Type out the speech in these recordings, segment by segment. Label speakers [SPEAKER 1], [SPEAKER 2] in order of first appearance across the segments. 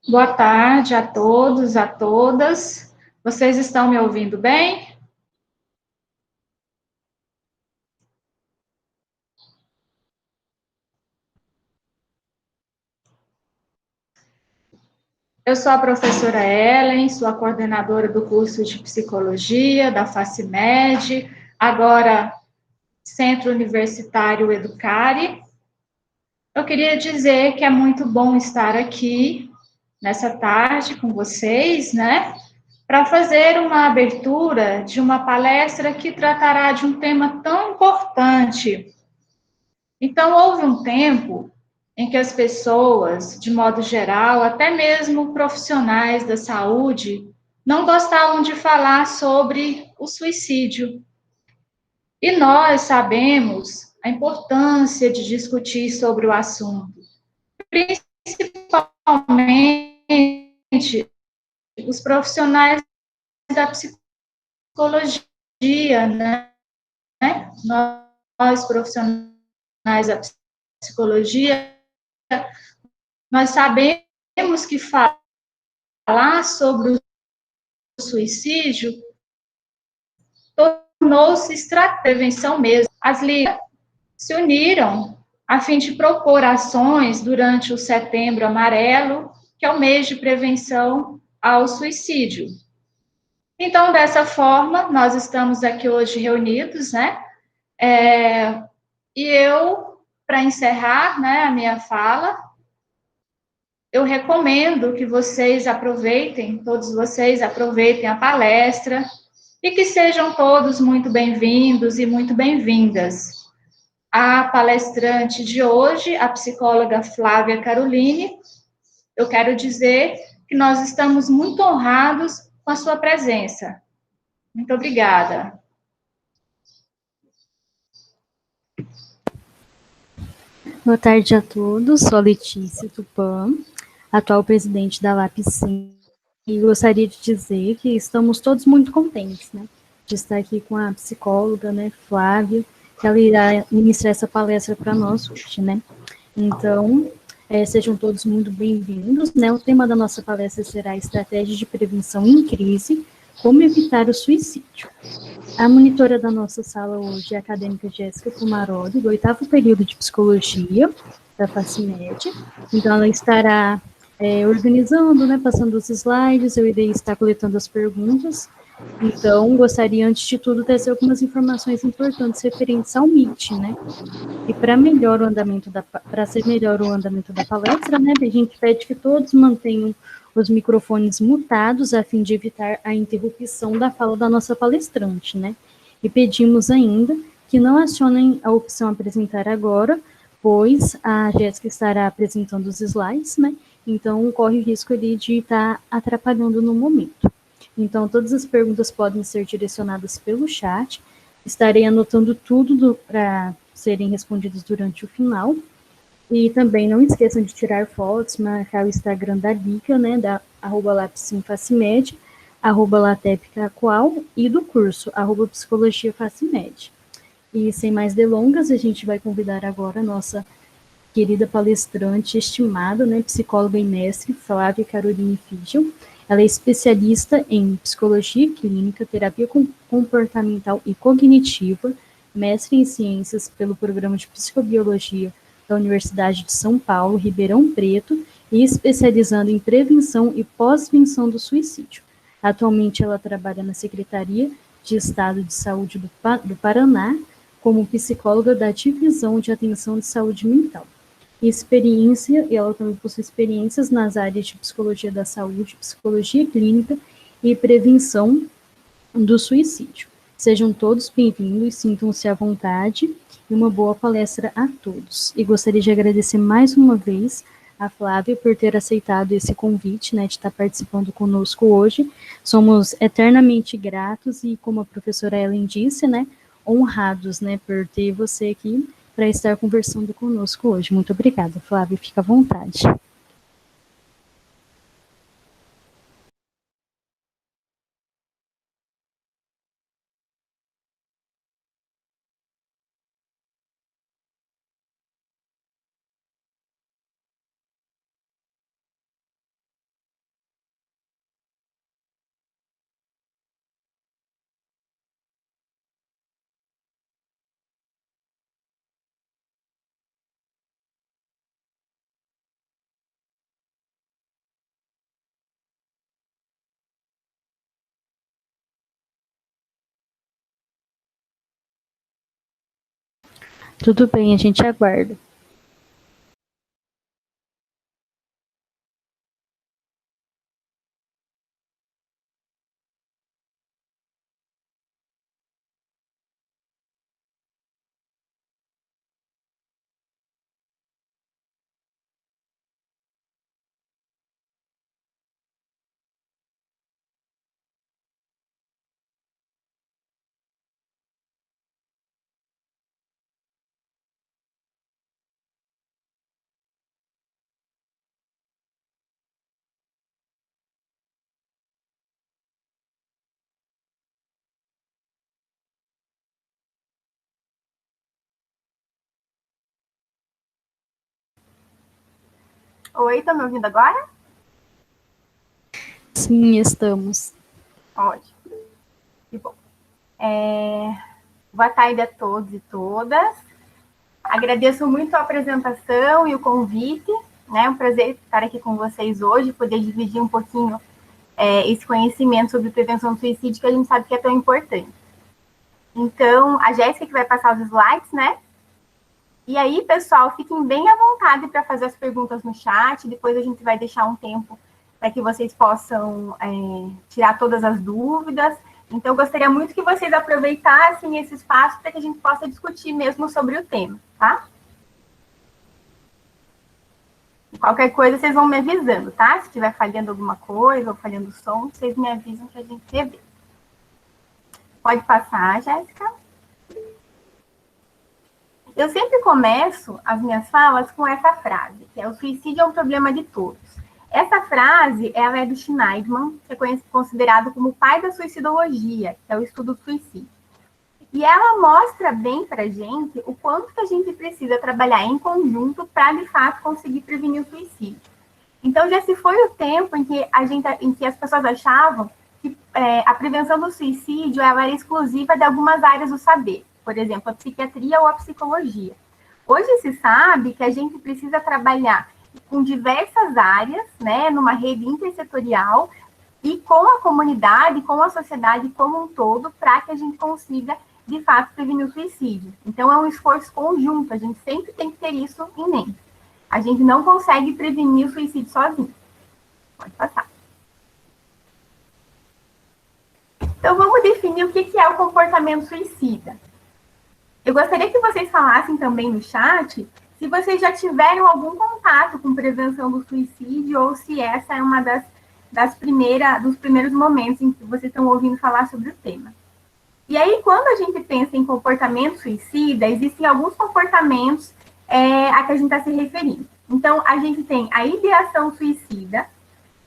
[SPEAKER 1] Boa tarde a todos, a todas. Vocês estão me ouvindo bem? Eu sou a professora Ellen, sou a coordenadora do curso de psicologia da FACIMED, agora Centro Universitário Educare. Eu queria dizer que é muito bom estar aqui nessa tarde com vocês, né? Para fazer uma abertura de uma palestra que tratará de um tema tão importante. Então, houve um tempo em que as pessoas, de modo geral, até mesmo profissionais da saúde, não gostavam de falar sobre o suicídio. E nós sabemos a importância de discutir sobre o assunto, principalmente os profissionais da psicologia, né? Nós, profissionais da psicologia, nós sabemos que falar sobre o suicídio tornou-se estratégia de prevenção mesmo. As ligas se uniram a fim de propor ações durante o Setembro Amarelo, que é o mês de prevenção ao suicídio. Então, dessa forma, nós estamos aqui hoje reunidos, né? E eu, para encerrar, né, a minha fala, eu recomendo que vocês aproveitem, todos vocês aproveitem a palestra e que sejam todos muito bem-vindos e muito bem-vindas. A palestrante de hoje, a psicóloga Flávia Caroline, eu quero dizer que nós estamos muito honrados com a sua presença. Muito obrigada.
[SPEAKER 2] Boa tarde a todos, sou a Letícia Tupã, atual presidente da LAPSIM, e gostaria de dizer que estamos todos muito contentes, né, de estar aqui com a psicóloga, né, Flávia, que ela irá ministrar essa palestra para nós hoje, né. Então, sejam todos muito bem-vindos, né, o tema da nossa palestra será Estratégia de Prevenção em Crise, como evitar o suicídio. A monitora da nossa sala hoje é a acadêmica Jéssica Fumaroli, do 8º período de Psicologia da FACIMED. Então, ela estará organizando, né, passando os slides, eu irei estar coletando as perguntas. Então, gostaria, antes de tudo, de trazer algumas informações importantes referentes ao MIT, né? E para ser melhor o andamento da palestra, né, a gente pede que todos mantenham os microfones mutados a fim de evitar a interrupção da fala da nossa palestrante, né? E pedimos ainda que não acionem a opção apresentar agora, pois a Jéssica estará apresentando os slides, né? Então corre o risco ali de estar atrapalhando no momento. Então todas as perguntas podem ser direcionadas pelo chat. Estarei anotando tudo para serem respondidos durante o final. E também não esqueçam de tirar fotos, marcar o Instagram da Lica, né, da @lapsimfacimed, @latepcaqual e do curso, @psicologiafacimed. E sem mais delongas, a gente vai convidar agora a nossa querida palestrante estimada, né, psicóloga e mestre, Flávia Caroline Figel. Ela é especialista em psicologia clínica, terapia comportamental e cognitiva, mestre em ciências pelo programa de psicobiologia da Universidade de São Paulo, Ribeirão Preto, e especializando em prevenção e pós-venção do suicídio. Atualmente, ela trabalha na Secretaria de Estado de Saúde do Paraná, como psicóloga da Divisão de Atenção de Saúde Mental. E ela também possui experiências nas áreas de psicologia da saúde, psicologia clínica e prevenção do suicídio. Sejam todos bem-vindos, sintam-se à vontade e uma boa palestra a todos. E gostaria de agradecer mais uma vez a Flávia por ter aceitado esse convite, né, de estar participando conosco hoje. Somos eternamente gratos e, como a professora Ellen disse, né, honrados, né, por ter você aqui para estar conversando conosco hoje. Muito obrigada, Flávia, fica à vontade. Tudo bem, a gente aguarda.
[SPEAKER 3] Oi, estão me ouvindo agora?
[SPEAKER 2] Sim, estamos.
[SPEAKER 3] Ótimo. Que bom. Boa tarde a todos e todas. Agradeço muito a apresentação e o convite. É um prazer estar aqui com vocês hoje, poder dividir um pouquinho esse conhecimento sobre prevenção do suicídio, que a gente sabe que é tão importante. Então, a Jéssica que vai passar os slides, né? E aí, pessoal, fiquem bem à vontade para fazer as perguntas no chat. Depois a gente vai deixar um tempo para que vocês possam tirar todas as dúvidas. Então, eu gostaria muito que vocês aproveitassem esse espaço para que a gente possa discutir mesmo sobre o tema, tá? Qualquer coisa, vocês vão me avisando, tá? Se estiver falhando alguma coisa ou falhando o som, vocês me avisam que a gente vê. Pode passar, Jéssica. Eu sempre começo as minhas falas com essa frase, que é: o suicídio é um problema de todos. Essa frase, ela é do Schneidman, que é considerado como o pai da suicidologia, que é o estudo do suicídio. E ela mostra bem para a gente o quanto que a gente precisa trabalhar em conjunto para, de fato, conseguir prevenir o suicídio. Então, já se foi o tempo em que as pessoas achavam que a prevenção do suicídio ela era exclusiva de algumas áreas do saber, por exemplo, a psiquiatria ou a psicologia. Hoje se sabe que a gente precisa trabalhar com diversas áreas, né, numa rede intersetorial, e com a comunidade, com a sociedade como um todo, para que a gente consiga, de fato, prevenir o suicídio. Então, é um esforço conjunto, a gente sempre tem que ter isso em mente. A gente não consegue prevenir o suicídio sozinho. Pode passar. Então, vamos definir o que é o comportamento suicida. Eu gostaria que vocês falassem também no chat se vocês já tiveram algum contato com prevenção do suicídio ou se essa é uma dos primeiros momentos em que vocês estão ouvindo falar sobre o tema. E aí, quando a gente pensa em comportamento suicida, existem alguns comportamentos a que a gente está se referindo. Então, a gente tem a ideação suicida,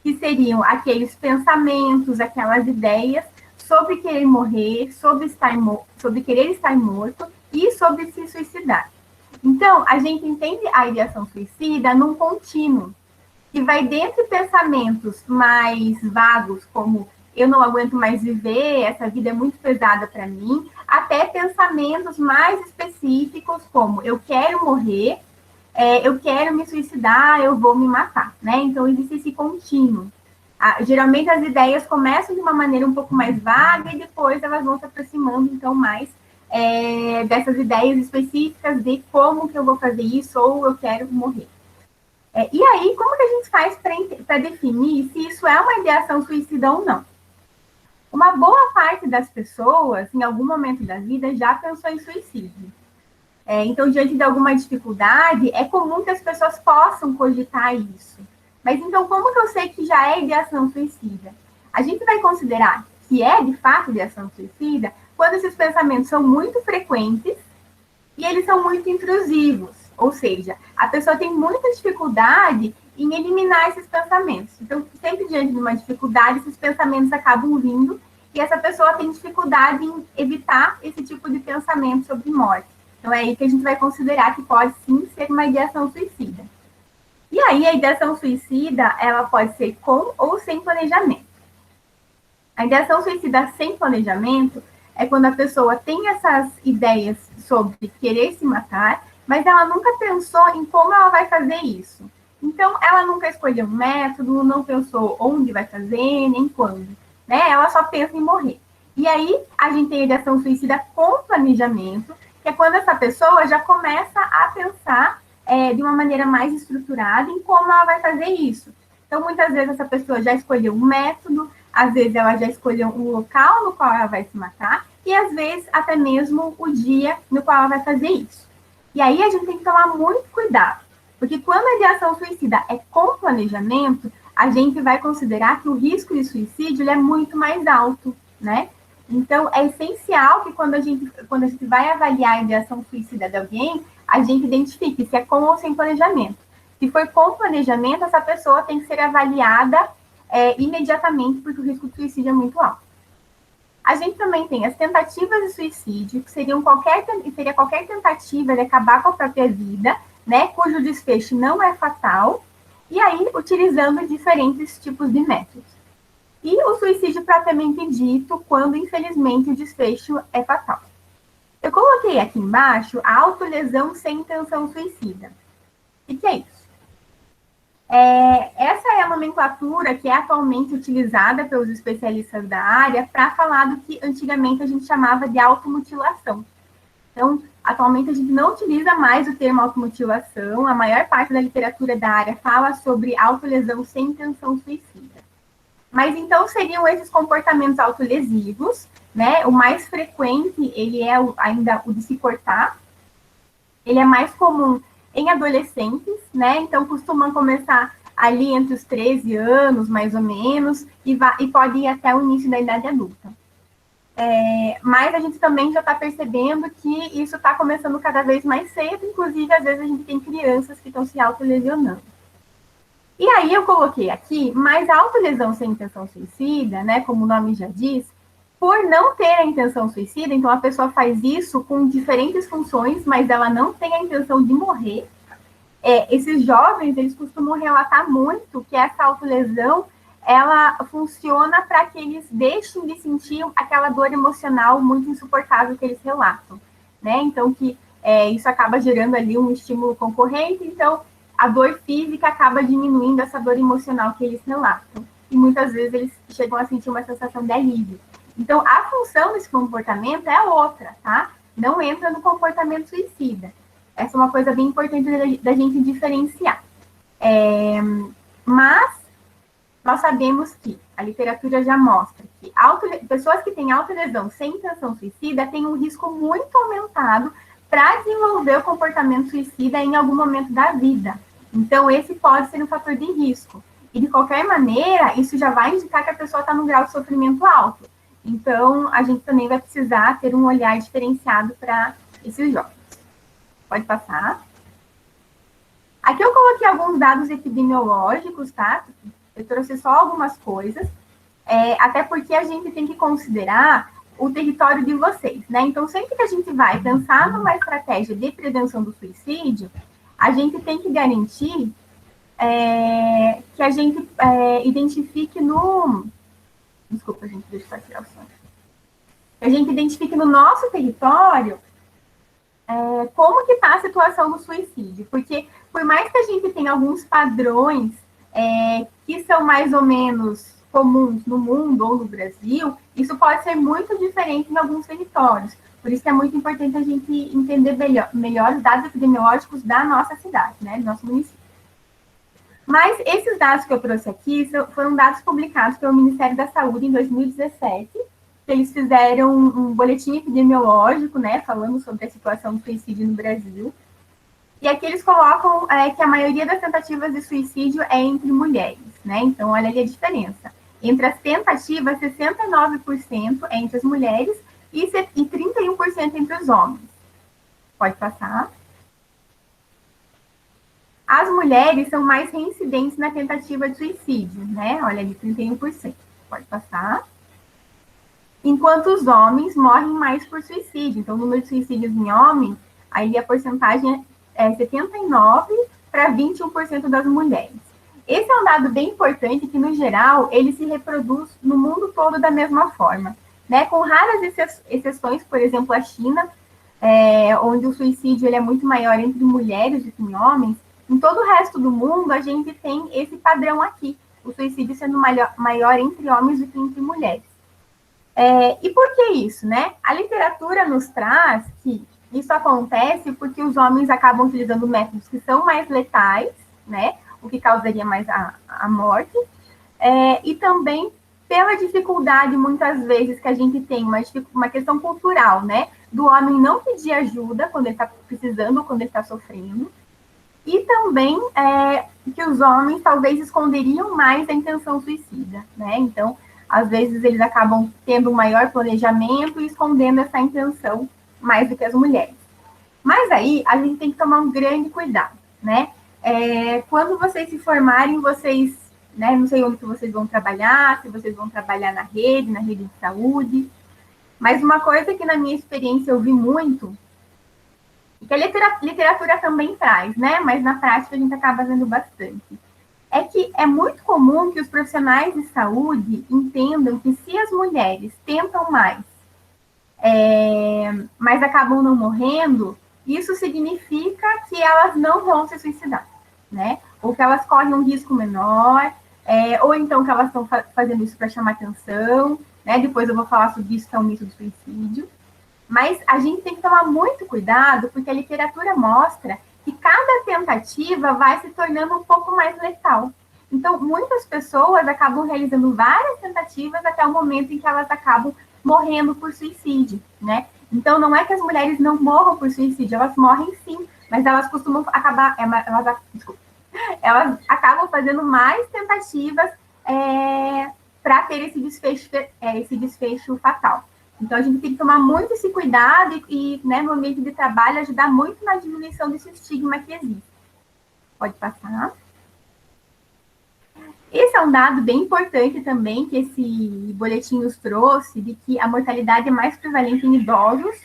[SPEAKER 3] que seriam aqueles pensamentos, aquelas ideias sobre querer morrer, sobre querer estar morto e sobre se suicidar. Então, a gente entende a ideação suicida num contínuo, que vai desde pensamentos mais vagos, como eu não aguento mais viver, essa vida é muito pesada para mim, até pensamentos mais específicos, como eu quero morrer, eu quero me suicidar, eu vou me matar, né? Então, existe esse contínuo. Geralmente, as ideias começam de uma maneira um pouco mais vaga e depois elas vão se aproximando, então, mais dessas ideias específicas de como que eu vou fazer isso ou eu quero morrer. E aí, como que a gente faz para definir se isso é uma ideação suicida ou não? Uma boa parte das pessoas, em algum momento da vida, já pensou em suicídio. Então, diante de alguma dificuldade, é comum que as pessoas possam cogitar isso. Mas, então, como que eu sei que já é ideação suicida? A gente vai considerar que é, de fato, ideação suicida quando esses pensamentos são muito frequentes e eles são muito intrusivos. Ou seja, a pessoa tem muita dificuldade em eliminar esses pensamentos. Então, sempre diante de uma dificuldade, esses pensamentos acabam vindo e essa pessoa tem dificuldade em evitar esse tipo de pensamento sobre morte. Então, é aí que a gente vai considerar que pode, sim, ser uma ideação suicida. E aí, a ideação suicida, ela pode ser com ou sem planejamento. A ideação suicida sem planejamento é quando a pessoa tem essas ideias sobre querer se matar, mas ela nunca pensou em como ela vai fazer isso. Então, ela nunca escolheu um método, não pensou onde vai fazer, nem quando. Né? Ela só pensa em morrer. E aí, a gente tem a ideação suicida com planejamento, que é quando essa pessoa já começa a pensar de uma maneira mais estruturada em como ela vai fazer isso. Então, muitas vezes, essa pessoa já escolheu um método, às vezes ela já escolheu um local no qual ela vai se matar, e às vezes até mesmo o dia no qual ela vai fazer isso. E aí a gente tem que tomar muito cuidado, porque quando a ideação suicida é com planejamento, a gente vai considerar que o risco de suicídio ele é muito mais alto, né? Então, é essencial que quando a gente vai avaliar a ideação suicida de alguém, a gente identifique se é com ou sem planejamento. Se for com planejamento, essa pessoa tem que ser avaliada imediatamente, porque o risco de suicídio é muito alto. A gente também tem as tentativas de suicídio, que seria qualquer tentativa de acabar com a própria vida, né, cujo desfecho não é fatal, e aí utilizando diferentes tipos de métodos. E o suicídio propriamente dito, quando, infelizmente, o desfecho é fatal. Eu coloquei aqui embaixo a autolesão sem intenção suicida. O que é isso? Essa é a nomenclatura que é atualmente utilizada pelos especialistas da área para falar do que antigamente a gente chamava de automutilação. Então, atualmente a gente não utiliza mais o termo automutilação, a maior parte da literatura da área fala sobre autolesão sem intenção suicida. Mas então seriam esses comportamentos autolesivos, né? O mais frequente, ele é ainda o de se cortar. Ele é mais comum em adolescentes, né? Então costumam começar ali entre os 13 anos, mais ou menos, e pode ir até o início da idade adulta. Mas a gente também já está percebendo que isso está começando cada vez mais cedo, inclusive às vezes a gente tem crianças que estão se autolesionando. E aí eu coloquei aqui, mas a autolesão sem intenção suicida, né, como o nome já diz, por não ter a intenção suicida, então a pessoa faz isso com diferentes funções, mas ela não tem a intenção de morrer. Esses jovens, eles costumam relatar muito que essa autolesão, ela funciona para que eles deixem de sentir aquela dor emocional muito insuportável que eles relatam, né? Então, que isso acaba gerando ali um estímulo concorrente, então a dor física acaba diminuindo essa dor emocional que eles relatam. E muitas vezes eles chegam a sentir uma sensação de alívio. Então, a função desse comportamento é outra, tá? Não entra no comportamento suicida. Essa é uma coisa bem importante da gente diferenciar. Mas nós sabemos que a literatura já mostra que pessoas que têm autolesão sem intenção suicida têm um risco muito aumentado para desenvolver o comportamento suicida em algum momento da vida. Então, esse pode ser um fator de risco. E, de qualquer maneira, isso já vai indicar que a pessoa está num grau de sofrimento alto. Então, a gente também vai precisar ter um olhar diferenciado para esses jovens. Pode passar. Aqui eu coloquei alguns dados epidemiológicos, tá? Eu trouxe só algumas coisas, até porque a gente tem que considerar o território de vocês, né? Então, sempre que a gente vai pensar numa estratégia de prevenção do suicídio, a gente tem que garantir que a gente identifique no... Desculpa, gente, deixa eu tirar o som. Que a gente identifique no nosso território como que está a situação do suicídio. Porque, por mais que a gente tenha alguns padrões que são mais ou menos comuns no mundo ou no Brasil, isso pode ser muito diferente em alguns territórios. Por isso que é muito importante a gente entender melhor os dados epidemiológicos da nossa cidade, né, do nosso município. Mas esses dados que eu trouxe aqui foram dados publicados pelo Ministério da Saúde em 2017. Eles fizeram um boletim epidemiológico, né, falando sobre a situação do suicídio no Brasil. E aqui eles colocam que a maioria das tentativas de suicídio é entre mulheres, né? Então, olha ali a diferença. Entre as tentativas, 69% é entre as mulheres e 31% entre os homens. Pode passar. As mulheres são mais reincidentes na tentativa de suicídio, né? Olha ali, 31%. Pode passar. Enquanto os homens morrem mais por suicídio. Então, o número de suicídios em homem, aí a porcentagem é 79% para 21% das mulheres. Esse é um dado bem importante que, no geral, ele se reproduz no mundo todo da mesma forma, né? Com raras exceções, por exemplo, a China, onde o suicídio ele é muito maior entre mulheres do que em homens. Em todo o resto do mundo, a gente tem esse padrão aqui, o suicídio sendo maior entre homens do que entre mulheres. E por que isso, né? A literatura nos traz que, Isso acontece porque os homens acabam utilizando métodos que são mais letais, né? O que causaria mais a morte. E também pela dificuldade, muitas vezes, que a gente tem, uma questão cultural, né? Do homem não pedir ajuda quando ele está precisando ou quando ele está sofrendo. E também que os homens talvez esconderiam mais a intenção suicida, né? Então, às vezes, eles acabam tendo um maior planejamento e escondendo essa intenção mais do que as mulheres. Mas aí, a gente tem que tomar um grande cuidado, né? Quando vocês se formarem, vocês, né, não sei onde que vocês vão trabalhar, se vocês vão trabalhar na rede de saúde, mas uma coisa que na minha experiência eu vi muito, que a literatura também traz, né? Mas na prática a gente acaba vendo bastante. É que é muito comum que os profissionais de saúde entendam que se as mulheres tentam mais, mas acabam não morrendo, isso significa que elas não vão se suicidar, né? Ou que elas correm um risco menor, ou então que elas estão fazendo isso para chamar atenção, né? Depois eu vou falar sobre isso, que é o mito do suicídio. Mas a gente tem que tomar muito cuidado, porque a literatura mostra que cada tentativa vai se tornando um pouco mais letal. Então, muitas pessoas acabam realizando várias tentativas até o momento em que elas acabam morrendo por suicídio, né? Então, não é que as mulheres não morram por suicídio, elas morrem sim, mas elas costumam acabar, elas acabam fazendo mais tentativas para ter esse desfecho fatal. Então, a gente tem que tomar muito esse cuidado e né, no ambiente de trabalho, ajudar muito na diminuição desse estigma que existe. Pode passar. Esse é um dado bem importante também, que esse boletim nos trouxe, de que a mortalidade é mais prevalente em idosos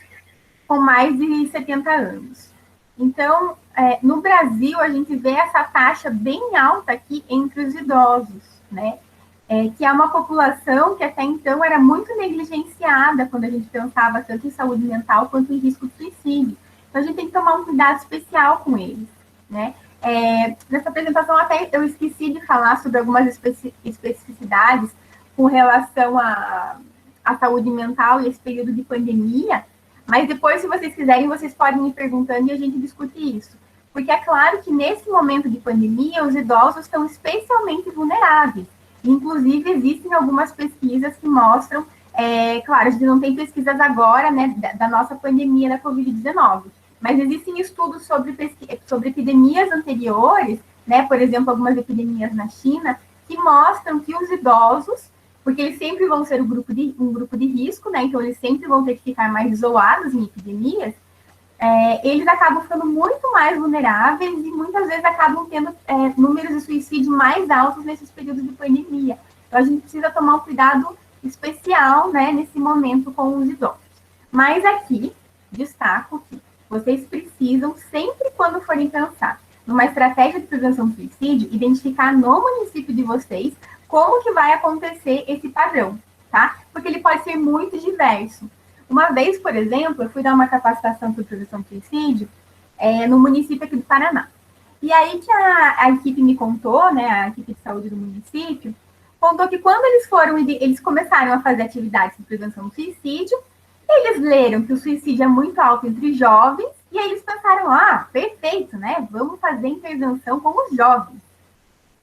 [SPEAKER 3] com mais de 70 anos. Então, no Brasil, a gente vê essa taxa bem alta aqui entre os idosos, né? Que é uma população que até então era muito negligenciada quando a gente pensava tanto em saúde mental quanto em risco de suicídio. Então, a gente tem que tomar um cuidado especial com eles, né? Nessa apresentação, até eu esqueci de falar sobre algumas especificidades com relação à saúde mental e esse período de pandemia, mas depois, se vocês quiserem, vocês podem me perguntando e a gente discute isso. Porque é claro que nesse momento de pandemia, os idosos estão especialmente vulneráveis. Inclusive, existem algumas pesquisas que mostram, claro, a gente não tem pesquisas agora, né, da nossa pandemia da Covid-19, mas existem estudos sobre epidemias anteriores, né, por exemplo, algumas epidemias na China, que mostram que os idosos, porque eles sempre vão ser um grupo de risco, né, então eles sempre vão ter que ficar mais isolados em epidemias, eles acabam ficando muito mais vulneráveis e muitas vezes acabam tendo números de suicídio mais altos nesses períodos de pandemia. Então, a gente precisa tomar um cuidado especial, né, nesse momento com os idosos. Mas aqui, destaco que vocês precisam, sempre quando forem pensar numa estratégia de prevenção do suicídio, identificar no município de vocês como que vai acontecer esse padrão, tá? Porque ele pode ser muito diverso. Uma vez, por exemplo, eu fui dar uma capacitação sobre prevenção do suicídio no município aqui do Paraná. E aí que a equipe me contou, né, a equipe de saúde do município, contou que quando eles começaram a fazer atividades de prevenção do suicídio, eles leram que o suicídio é muito alto entre jovens, e aí eles pensaram, perfeito, né, vamos fazer intervenção com os jovens.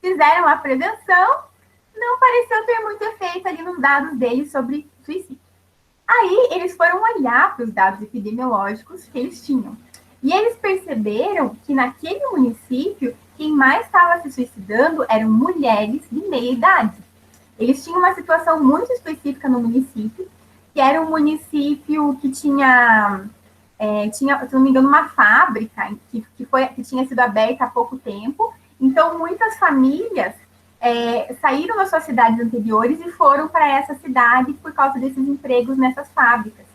[SPEAKER 3] Fizeram a prevenção, não pareceu ter muito efeito ali nos dados deles sobre suicídio. Aí, eles foram olhar para os dados epidemiológicos que eles tinham. E eles perceberam que naquele município, quem mais estava se suicidando eram mulheres de meia idade. Eles tinham uma situação muito específica no município, que era um município que tinha, se não me engano, uma fábrica que tinha sido aberta há pouco tempo. Então, muitas famílias saíram das suas cidades anteriores e foram para essa cidade por causa desses empregos nessas fábricas.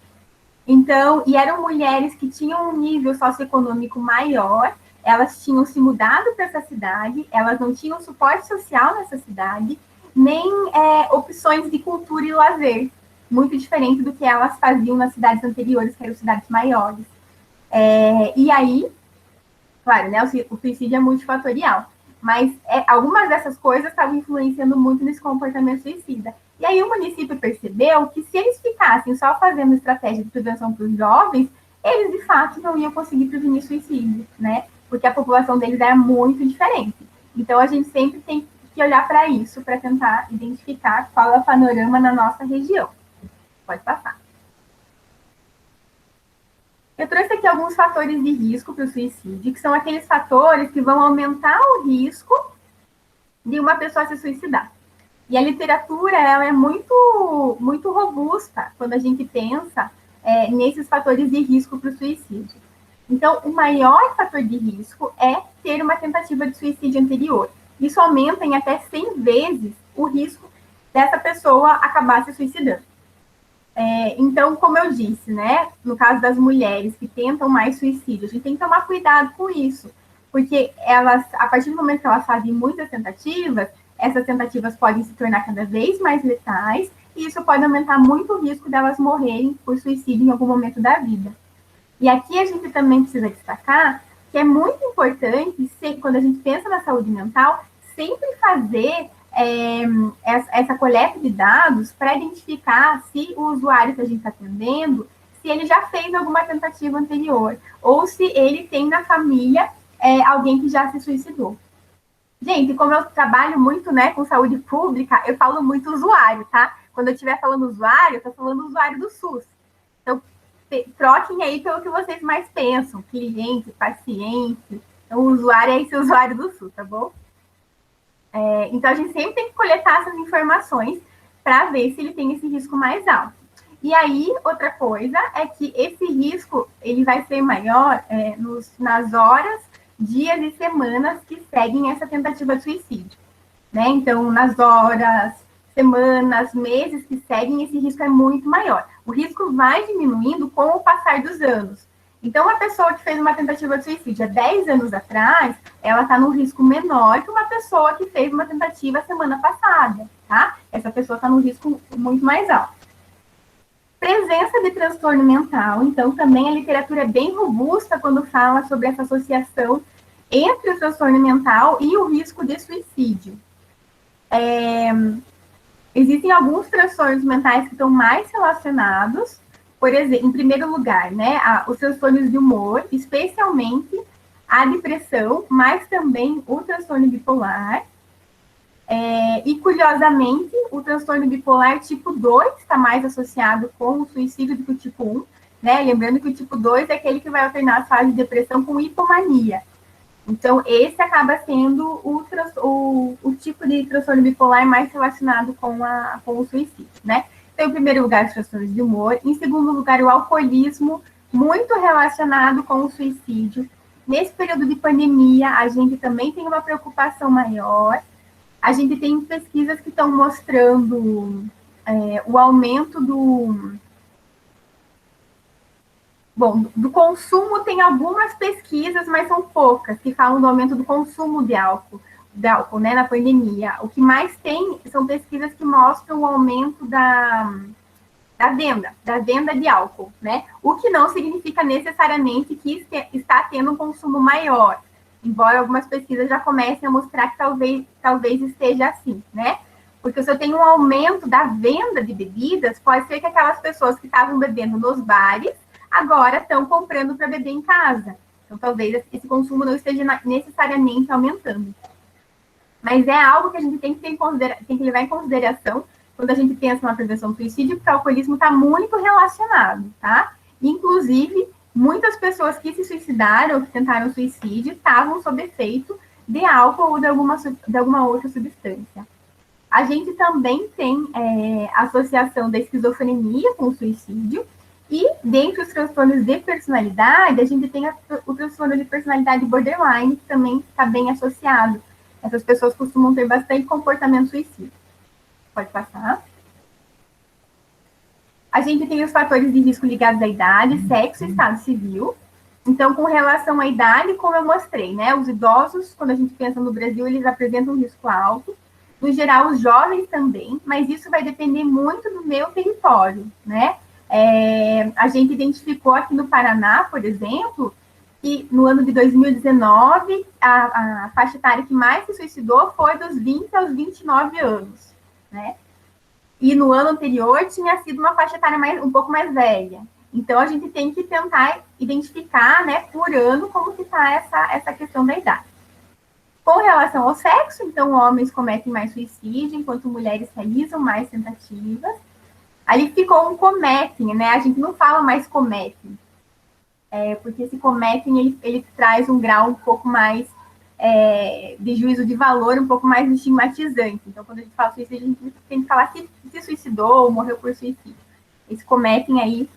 [SPEAKER 3] Então, e eram mulheres que tinham um nível socioeconômico maior, elas tinham se mudado para essa cidade, elas não tinham suporte social nessa cidade, nem opções de cultura e lazer, muito diferente do que elas faziam nas cidades anteriores, que eram cidades maiores. E aí, claro, né, o suicídio é multifatorial, mas algumas dessas coisas estavam influenciando muito nesse comportamento suicida. E aí o município percebeu que se eles ficassem só fazendo estratégia de prevenção para os jovens, eles, de fato, não iam conseguir prevenir suicídio, né? Porque a população deles era muito diferente. Então, a gente sempre tem que olhar para isso, para tentar identificar qual é o panorama na nossa região. Pode passar. Eu trouxe aqui alguns fatores de risco para o suicídio, que são aqueles fatores que vão aumentar o risco de uma pessoa se suicidar. E a literatura ela é muito, muito robusta quando a gente pensa nesses fatores de risco para o suicídio. Então, o maior fator de risco é ter uma tentativa de suicídio anterior. Isso aumenta em até 100 vezes o risco dessa pessoa acabar se suicidando. Então, como eu disse, né, no caso das mulheres que tentam mais suicídio, a gente tem que tomar cuidado com isso, porque elas, a partir do momento que elas fazem muitas tentativas, essas tentativas podem se tornar cada vez mais letais, e isso pode aumentar muito o risco delas morrerem por suicídio em algum momento da vida. E aqui a gente também precisa destacar que é muito importante, quando a gente pensa na saúde mental, sempre fazer essa coleta de dados para identificar se o usuário que a gente está atendendo, se ele já fez alguma tentativa anterior, ou se ele tem na família alguém que já se suicidou. Gente, como eu trabalho muito, né, com saúde pública, eu falo muito usuário, tá? Quando eu estiver falando usuário, eu estou falando usuário do SUS. Então, troquem aí pelo que vocês mais pensam, cliente, paciente. Então, o usuário é esse usuário do SUS, tá bom? Então, a gente sempre tem que coletar essas informações para ver se ele tem esse risco mais alto. E aí, outra coisa é que esse risco ele vai ser maior nas horas, dias e semanas que seguem essa tentativa de suicídio. Né? Então, nas horas, semanas, meses que seguem, esse risco é muito maior. O risco vai diminuindo com o passar dos anos. Então, uma pessoa que fez uma tentativa de suicídio há 10 anos atrás, ela está num risco menor que uma pessoa que fez uma tentativa semana passada, tá? Essa pessoa está num risco muito mais alto. Presença de transtorno mental. Então, também a literatura é bem robusta quando fala sobre essa associação entre o transtorno mental e o risco de suicídio. Existem alguns transtornos mentais que estão mais relacionados. Por exemplo, em primeiro lugar, né, os transtornos de humor, especialmente a depressão, mas também o transtorno bipolar. E, curiosamente, o transtorno bipolar tipo 2 está mais associado com o suicídio do que o tipo 1, né? Lembrando que o tipo 2 é aquele que vai alternar a fase de depressão com hipomania. Então, esse acaba sendo o tipo de transtorno bipolar mais relacionado com o suicídio, né? Então, em primeiro lugar, os transtornos de humor. Em segundo lugar, o alcoolismo, muito relacionado com o suicídio. Nesse período de pandemia, a gente também tem uma preocupação maior. A gente tem pesquisas que estão mostrando o aumento do consumo. Tem algumas pesquisas, mas são poucas, que falam do aumento do consumo de álcool, né, na pandemia. O que mais tem são pesquisas que mostram o aumento da venda de álcool, né? O que não significa necessariamente que está tendo um consumo maior, embora algumas pesquisas já comecem a mostrar que talvez esteja assim, né? Porque se eu tenho um aumento da venda de bebidas, pode ser que aquelas pessoas que estavam bebendo nos bares agora estão comprando para beber em casa. Então, talvez esse consumo não esteja necessariamente aumentando. Mas é algo que a gente tem que levar em consideração quando a gente pensa na prevenção do suicídio, porque o alcoolismo está muito relacionado, tá? Inclusive, muitas pessoas que se suicidaram, que tentaram suicídio, estavam sob efeito de álcool ou de alguma outra substância. A gente também tem associação da esquizofrenia com o suicídio, e dentre os transtornos de personalidade, a gente tem o transtorno de personalidade borderline, que também está bem associado. Essas pessoas costumam ter bastante comportamento suicida. Pode passar. A gente tem os fatores de risco ligados à idade, sexo e estado civil. Então, com relação à idade, como eu mostrei, né? Os idosos, quando a gente pensa no Brasil, eles apresentam um risco alto. No geral, os jovens também, mas isso vai depender muito do meu território, né? A gente identificou aqui no Paraná, por exemplo, que no ano de 2019, a faixa etária que mais se suicidou foi dos 20 aos 29 anos, né? E no ano anterior tinha sido uma faixa etária um pouco mais velha. Então, a gente tem que tentar identificar, né, por ano, como que está essa questão da idade. Com relação ao sexo, então, homens cometem mais suicídio, enquanto mulheres realizam mais tentativas. Ali ficou um cometem, né? A gente não fala mais cometem, porque esse cometem, ele traz um grau um pouco mais de juízo de valor, um pouco mais estigmatizante. Então, quando a gente fala suicídio, a gente tem que falar se suicidou ou morreu por suicídio. Esse cometem aí,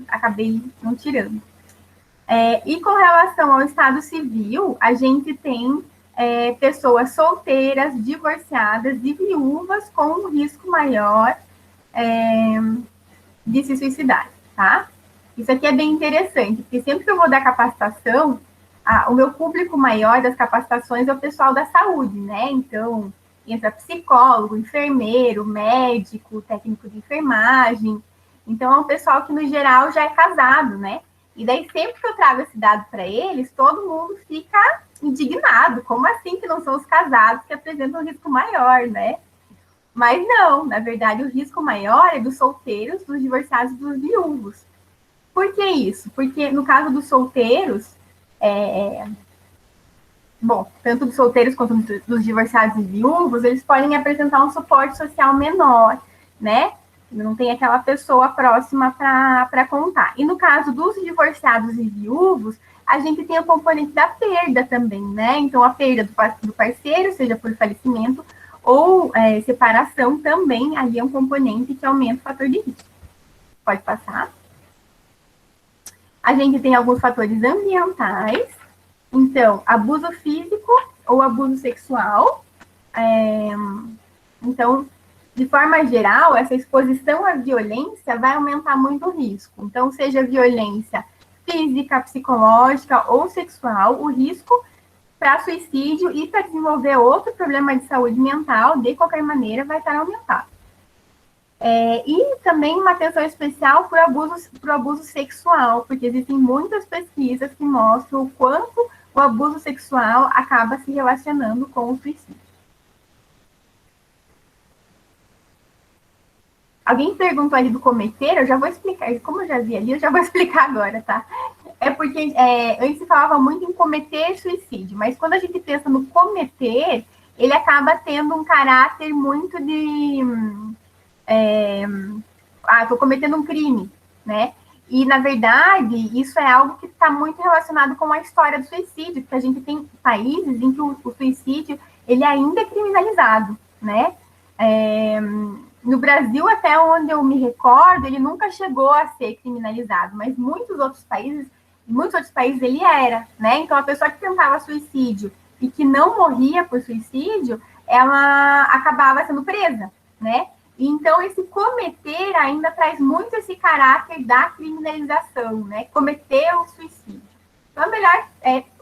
[SPEAKER 3] acabei não tirando. E com relação ao estado civil, a gente tem pessoas solteiras, divorciadas e viúvas com um risco maior de se suicidar, tá? Isso aqui é bem interessante, porque sempre que eu vou dar capacitação, o meu público maior das capacitações é o pessoal da saúde, né? Então, entra psicólogo, enfermeiro, médico, técnico de enfermagem. Então, é um pessoal que, no geral, já é casado, né? E daí, sempre que eu trago esse dado para eles, todo mundo fica indignado. Como assim que não são os casados que apresentam um risco maior, né? Mas não, na verdade, o risco maior é dos solteiros, dos divorciados e dos viúvos. Por que isso? Porque, no caso dos solteiros, tanto dos solteiros quanto dos divorciados e viúvos, eles podem apresentar um suporte social menor, né? Não tem aquela pessoa próxima para contar. E no caso dos divorciados e viúvos, a gente tem o componente da perda também, né? Então, a perda do parceiro, seja por falecimento ou separação, também aí é um componente que aumenta o fator de risco. Pode passar. A gente tem alguns fatores ambientais. Então, abuso físico ou abuso sexual. Então, de forma geral, essa exposição à violência vai aumentar muito o risco. Então, seja violência física, psicológica ou sexual, o risco para suicídio e para desenvolver outro problema de saúde mental, de qualquer maneira, vai estar aumentado. E também uma atenção especial para o abuso sexual, porque existem muitas pesquisas que mostram o quanto o abuso sexual acaba se relacionando com o suicídio. Alguém perguntou ali do cometer, eu já vou explicar, como eu já vi ali, eu já vou explicar agora, tá? É porque antes se falava muito em cometer suicídio, mas quando a gente pensa no cometer, ele acaba tendo um caráter muito de... estou cometendo um crime, né? E, na verdade, isso é algo que está muito relacionado com a história do suicídio, porque a gente tem países em que o suicídio, ele ainda é criminalizado, né? No Brasil, até onde eu me recordo, ele nunca chegou a ser criminalizado, mas em muitos outros países ele era, né? Então, a pessoa que tentava suicídio e que não morria por suicídio, ela acabava sendo presa, né? Então, esse cometer ainda traz muito esse caráter da criminalização, né? Cometer o suicídio. Então, é melhor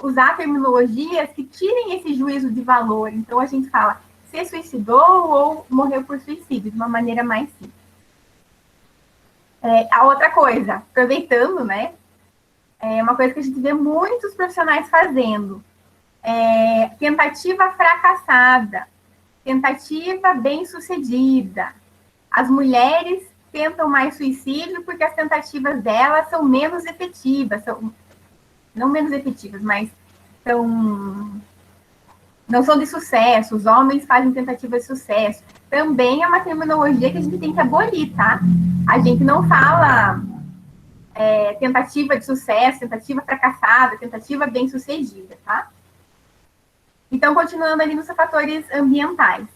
[SPEAKER 3] usar terminologias que tirem esse juízo de valor. Então, a gente fala se suicidou ou morreu por suicídio, de uma maneira mais simples. A outra coisa, aproveitando, né? Uma coisa que a gente vê muitos profissionais fazendo. Tentativa fracassada, tentativa bem-sucedida. As mulheres tentam mais suicídio porque as tentativas delas são menos efetivas. Não menos efetivas, mas não são de sucesso. Os homens fazem tentativas de sucesso. Também é uma terminologia que a gente tem que abolir, tá? A gente não fala tentativa de sucesso, tentativa fracassada, tentativa bem-sucedida, tá? Então, continuando ali nos fatores ambientais.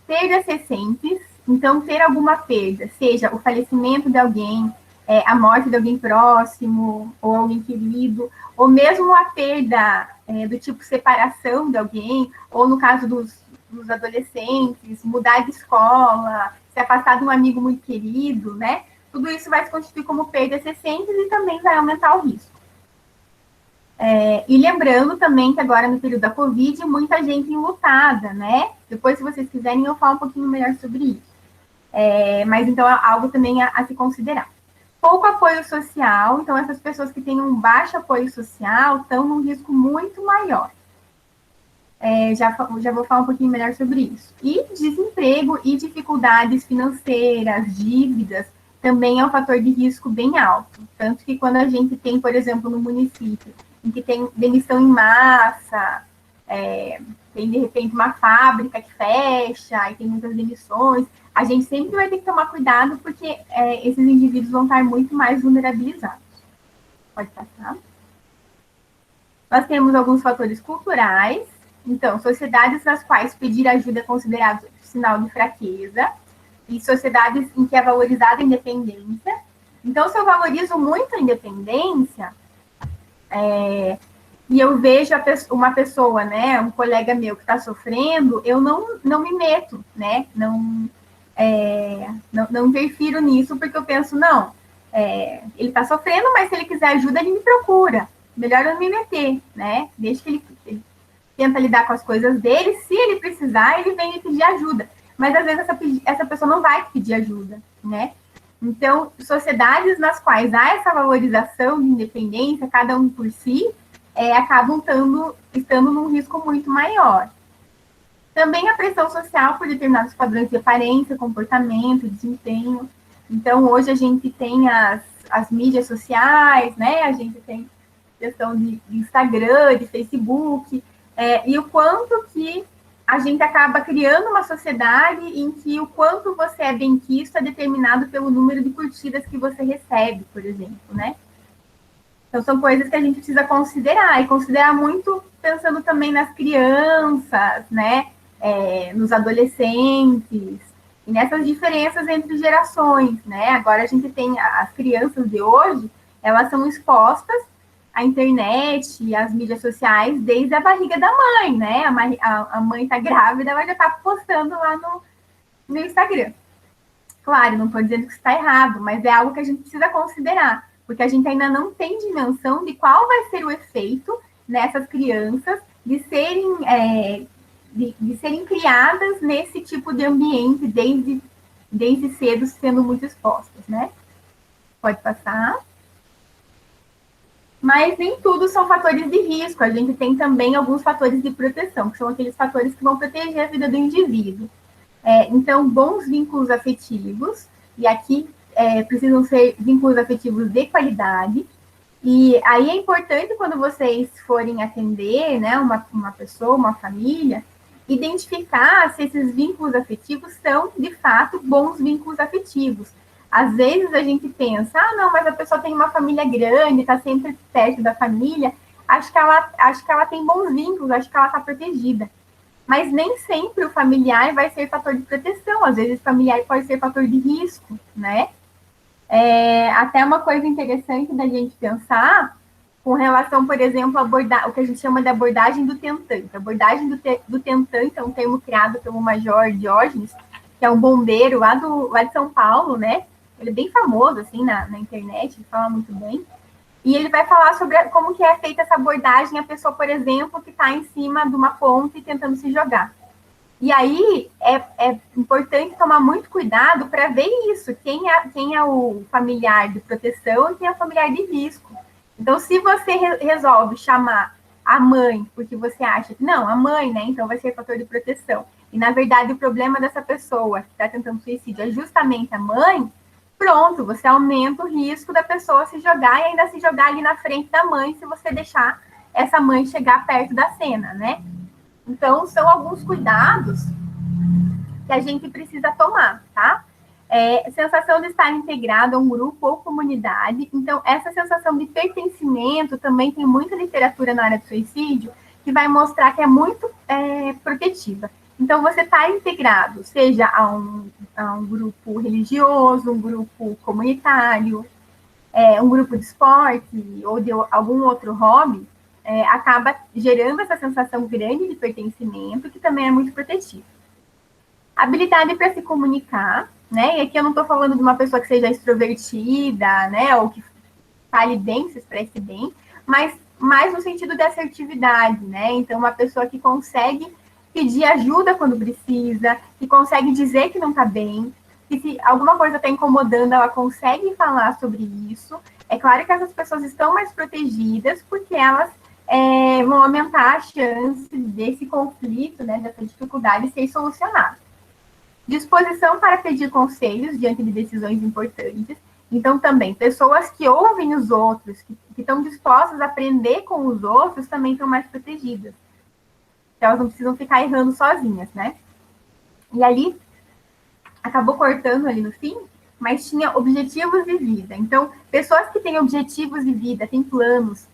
[SPEAKER 3] Perdas recentes, então, ter alguma perda, seja o falecimento de alguém, a morte de alguém próximo, ou alguém querido, ou mesmo a perda do tipo separação de alguém, ou no caso dos adolescentes, mudar de escola, se afastar de um amigo muito querido, né? Tudo isso vai se constituir como perdas recentes e também vai aumentar o risco. E lembrando também que agora, no período da Covid, muita gente enlutada, né? Depois, se vocês quiserem, eu falo um pouquinho melhor sobre isso. Mas, então, é algo também a se considerar. Pouco apoio social, então, essas pessoas que têm um baixo apoio social estão num risco muito maior. Já vou falar um pouquinho melhor sobre isso. E desemprego e dificuldades financeiras, dívidas, também é um fator de risco bem alto. Tanto que quando a gente tem, por exemplo, no município, em que tem demissão em massa, tem, de repente, uma fábrica que fecha e tem muitas demissões, a gente sempre vai ter que tomar cuidado, porque esses indivíduos vão estar muito mais vulnerabilizados. Pode passar. Nós temos alguns fatores culturais. Então, sociedades nas quais pedir ajuda é considerado sinal de fraqueza, e sociedades em que é valorizada a independência. Então, se eu valorizo muito a independência, e eu vejo uma pessoa, né, um colega meu que está sofrendo, eu não me meto, né, não interfiro nisso, porque eu penso, não, ele está sofrendo, mas se ele quiser ajuda, ele me procura. Melhor eu não me meter, né, deixa que ele tenta lidar com as coisas dele, se ele precisar, ele vem me pedir ajuda. Mas, às vezes, essa pessoa não vai pedir ajuda, né? Então, sociedades nas quais há essa valorização de independência, cada um por si, acabam estando num risco muito maior. Também a pressão social por determinados padrões de aparência, comportamento, desempenho. Então, hoje a gente tem as mídias sociais, né? A gente tem questão de Instagram, de Facebook, e o quanto que a gente acaba criando uma sociedade em que o quanto você é benquisto é determinado pelo número de curtidas que você recebe, por exemplo, né? Então, são coisas que a gente precisa considerar, e considerar muito pensando também nas crianças, né? Nos adolescentes, e nessas diferenças entre gerações, né? Agora a gente tem as crianças de hoje, elas são expostas à internet e às mídias sociais desde a barriga da mãe, né? A mãe está grávida, ela já está postando lá no Instagram. Claro, não estou dizendo que isso está errado, mas é algo que a gente precisa considerar, porque a gente ainda não tem dimensão de qual vai ser o efeito nessas crianças de serem criadas nesse tipo de ambiente desde cedo, sendo muito expostas, né? Pode passar. Mas nem tudo são fatores de risco. A gente tem também alguns fatores de proteção, que são aqueles fatores que vão proteger a vida do indivíduo. Então, bons vínculos afetivos, e aqui precisam ser vínculos afetivos de qualidade. E aí é importante, quando vocês forem atender, né, uma pessoa, uma família, identificar se esses vínculos afetivos são, de fato, bons vínculos afetivos. Às vezes a gente pensa, não, mas a pessoa tem uma família grande, está sempre perto da família, acho que ela tem bons vínculos, acho que ela está protegida. Mas nem sempre o familiar vai ser fator de proteção, às vezes o familiar pode ser fator de risco, né? Até uma coisa interessante da gente pensar com relação, por exemplo, o que a gente chama de abordagem do tentante. A abordagem do tentante é um termo criado pelo Major Diógenes, que é um bombeiro lá de São Paulo, né? Ele é bem famoso, assim, na internet, ele fala muito bem. E ele vai falar sobre como que é feita essa abordagem, a pessoa, por exemplo, que está em cima de uma ponte tentando se jogar. E aí, é importante tomar muito cuidado para ver isso, quem é o familiar de proteção e quem é o familiar de risco. Então, se você resolve chamar a mãe, porque você acha que, não, a mãe, né, então vai ser fator de proteção, e na verdade o problema dessa pessoa que está tentando suicídio é justamente a mãe, pronto, você aumenta o risco da pessoa se jogar e ainda se jogar ali na frente da mãe, se você deixar essa mãe chegar perto da cena, né? Então, são alguns cuidados que a gente precisa tomar, tá? Sensação de estar integrado a um grupo ou comunidade. Então, essa sensação de pertencimento também tem muita literatura na área do suicídio que vai mostrar que é muito protetiva. Então, você está integrado, seja a um grupo religioso, um grupo comunitário, um grupo de esporte ou de algum outro hobby, acaba gerando essa sensação grande de pertencimento, que também é muito protetiva. Habilidade para se comunicar, né? E aqui eu não estou falando de uma pessoa que seja extrovertida, né? Ou que fale bem, se expresse bem, mas mais no sentido de assertividade, né? Então, uma pessoa que consegue pedir ajuda quando precisa, que consegue dizer que não está bem, que se alguma coisa está incomodando, ela consegue falar sobre isso. É claro que essas pessoas estão mais protegidas, porque elas vão aumentar a chance desse conflito, né, dessa dificuldade ser solucionado. disposição para pedir conselhos diante de decisões importantes. Então, também, pessoas que ouvem os outros, que estão dispostas a aprender com os outros, também estão mais protegidas. Então, elas não precisam ficar errando sozinhas, né? E ali, acabou cortando ali no fim, mas tinha objetivos de vida. Então, pessoas que têm objetivos de vida, têm planos,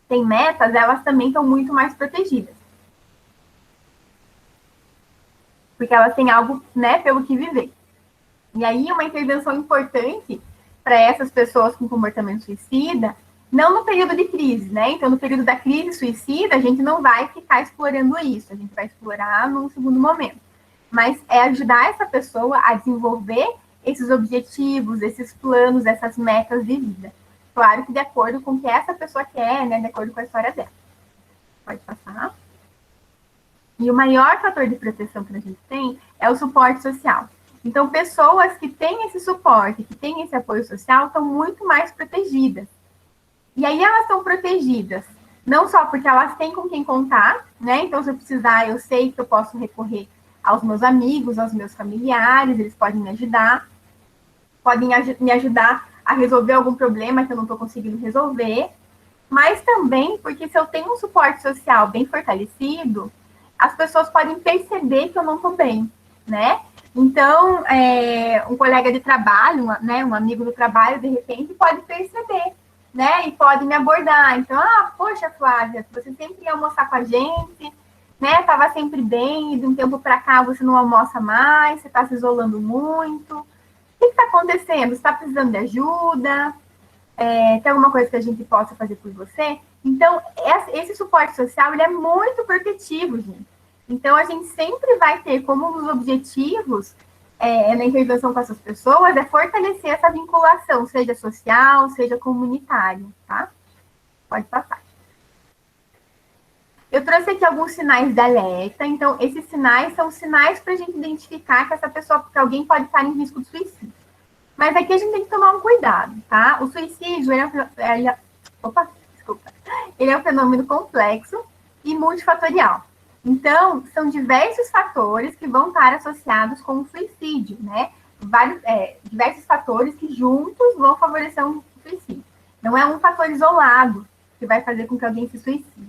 [SPEAKER 3] têm metas, elas também estão muito mais protegidas. Porque elas têm algo, né, pelo que viver. E aí, uma intervenção importante para essas pessoas com comportamento suicida, não no período de crise, né? Então, no período da crise suicida, a gente não vai ficar explorando isso, a gente vai explorar num segundo momento. Mas é ajudar essa pessoa a desenvolver esses objetivos, esses planos, essas metas de vida. Claro que de acordo com o que essa pessoa quer, né? De acordo com a história dela. Pode passar. E o maior fator de proteção que a gente tem é o suporte social. Então, pessoas que têm esse suporte, que têm esse apoio social, estão muito mais protegidas. E aí elas estão protegidas, não só porque elas têm com quem contar, né? Então, se eu precisar, eu sei que eu posso recorrer aos meus amigos, aos meus familiares, eles podem me ajudar, podem me ajudar a resolver algum problema que eu não estou conseguindo resolver, mas também porque se eu tenho um suporte social bem fortalecido, as pessoas podem perceber que eu não estou bem, né? Então, um colega de trabalho, um amigo do trabalho, de repente, pode perceber, né? E pode me abordar. Então, poxa, Flávia, você sempre ia almoçar com a gente, né? Estava sempre bem, e de um tempo para cá você não almoça mais, você está se isolando muito. O que está acontecendo? Você está precisando de ajuda? Tem alguma coisa que a gente possa fazer por você? Então, esse suporte social, ele é muito protetivo, gente. Então, a gente sempre vai ter como um dos objetivos na intervenção com essas pessoas é fortalecer essa vinculação, seja social, seja comunitário, tá? Pode passar. Eu trouxe aqui alguns sinais de alerta. Então, esses sinais são sinais para a gente identificar que essa pessoa, que alguém pode estar em risco de suicídio. Mas aqui a gente tem que tomar um cuidado, tá? O suicídio, ele é um fenômeno complexo e multifatorial. Então, são diversos fatores que vão estar associados com o suicídio, né? Diversos fatores que juntos vão favorecer um suicídio. Não é um fator isolado que vai fazer com que alguém se suicide.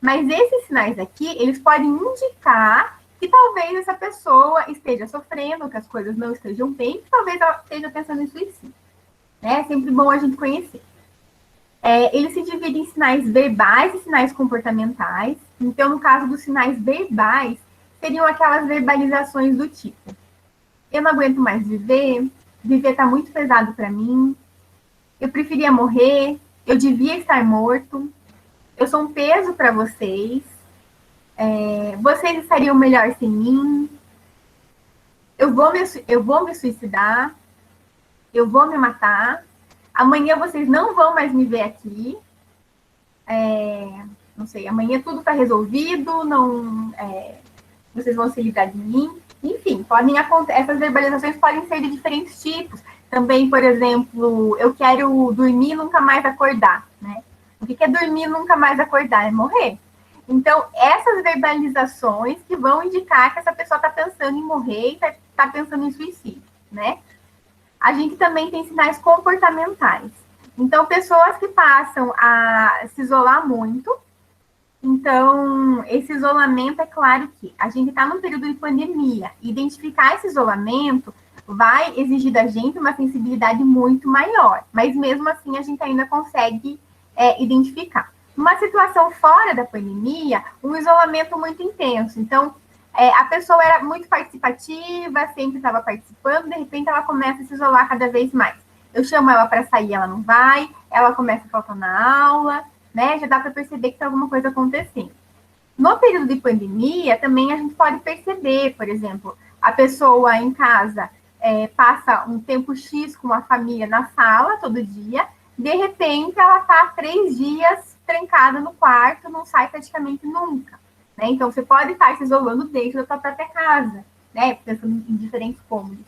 [SPEAKER 3] Mas esses sinais aqui, eles podem indicar que talvez essa pessoa esteja sofrendo, que as coisas não estejam bem, que talvez ela esteja pensando em suicídio. Né? É sempre bom a gente conhecer. Ele se divide em sinais verbais e sinais comportamentais. Então, no caso dos sinais verbais, seriam aquelas verbalizações do tipo: eu não aguento mais viver está muito pesado para mim, eu preferia morrer, eu devia estar morto, eu sou um peso para vocês, vocês estariam melhor sem mim, eu vou me suicidar, eu vou me matar, amanhã vocês não vão mais me ver aqui, não sei, amanhã tudo está resolvido, vocês vão se livrar de mim. Enfim, essas verbalizações podem ser de diferentes tipos. Também, por exemplo, eu quero dormir e nunca mais acordar, né? O que é dormir e nunca mais acordar? É morrer. Então, essas verbalizações que vão indicar que essa pessoa está pensando em morrer e está pensando em suicídio, né? A gente também tem sinais comportamentais. Então, pessoas que passam a se isolar muito. Então, esse isolamento, é claro que a gente está num período de pandemia. Identificar esse isolamento vai exigir da gente uma sensibilidade muito maior. Mas, mesmo assim, a gente ainda consegue identificar. Numa situação fora da pandemia, um isolamento muito intenso. Então, a pessoa era muito participativa, sempre estava participando, de repente ela começa a se isolar cada vez mais. Eu chamo ela para sair, ela não vai, ela começa a faltar na aula, né? Já dá para perceber que tem alguma coisa acontecendo. No período de pandemia, também a gente pode perceber, por exemplo, a pessoa em casa passa um tempo X com a família na sala todo dia, de repente ela está 3 dias trancada no quarto, não sai praticamente nunca. Né? Então, você pode estar se isolando dentro da sua própria casa, né? Pensando em diferentes cômodos.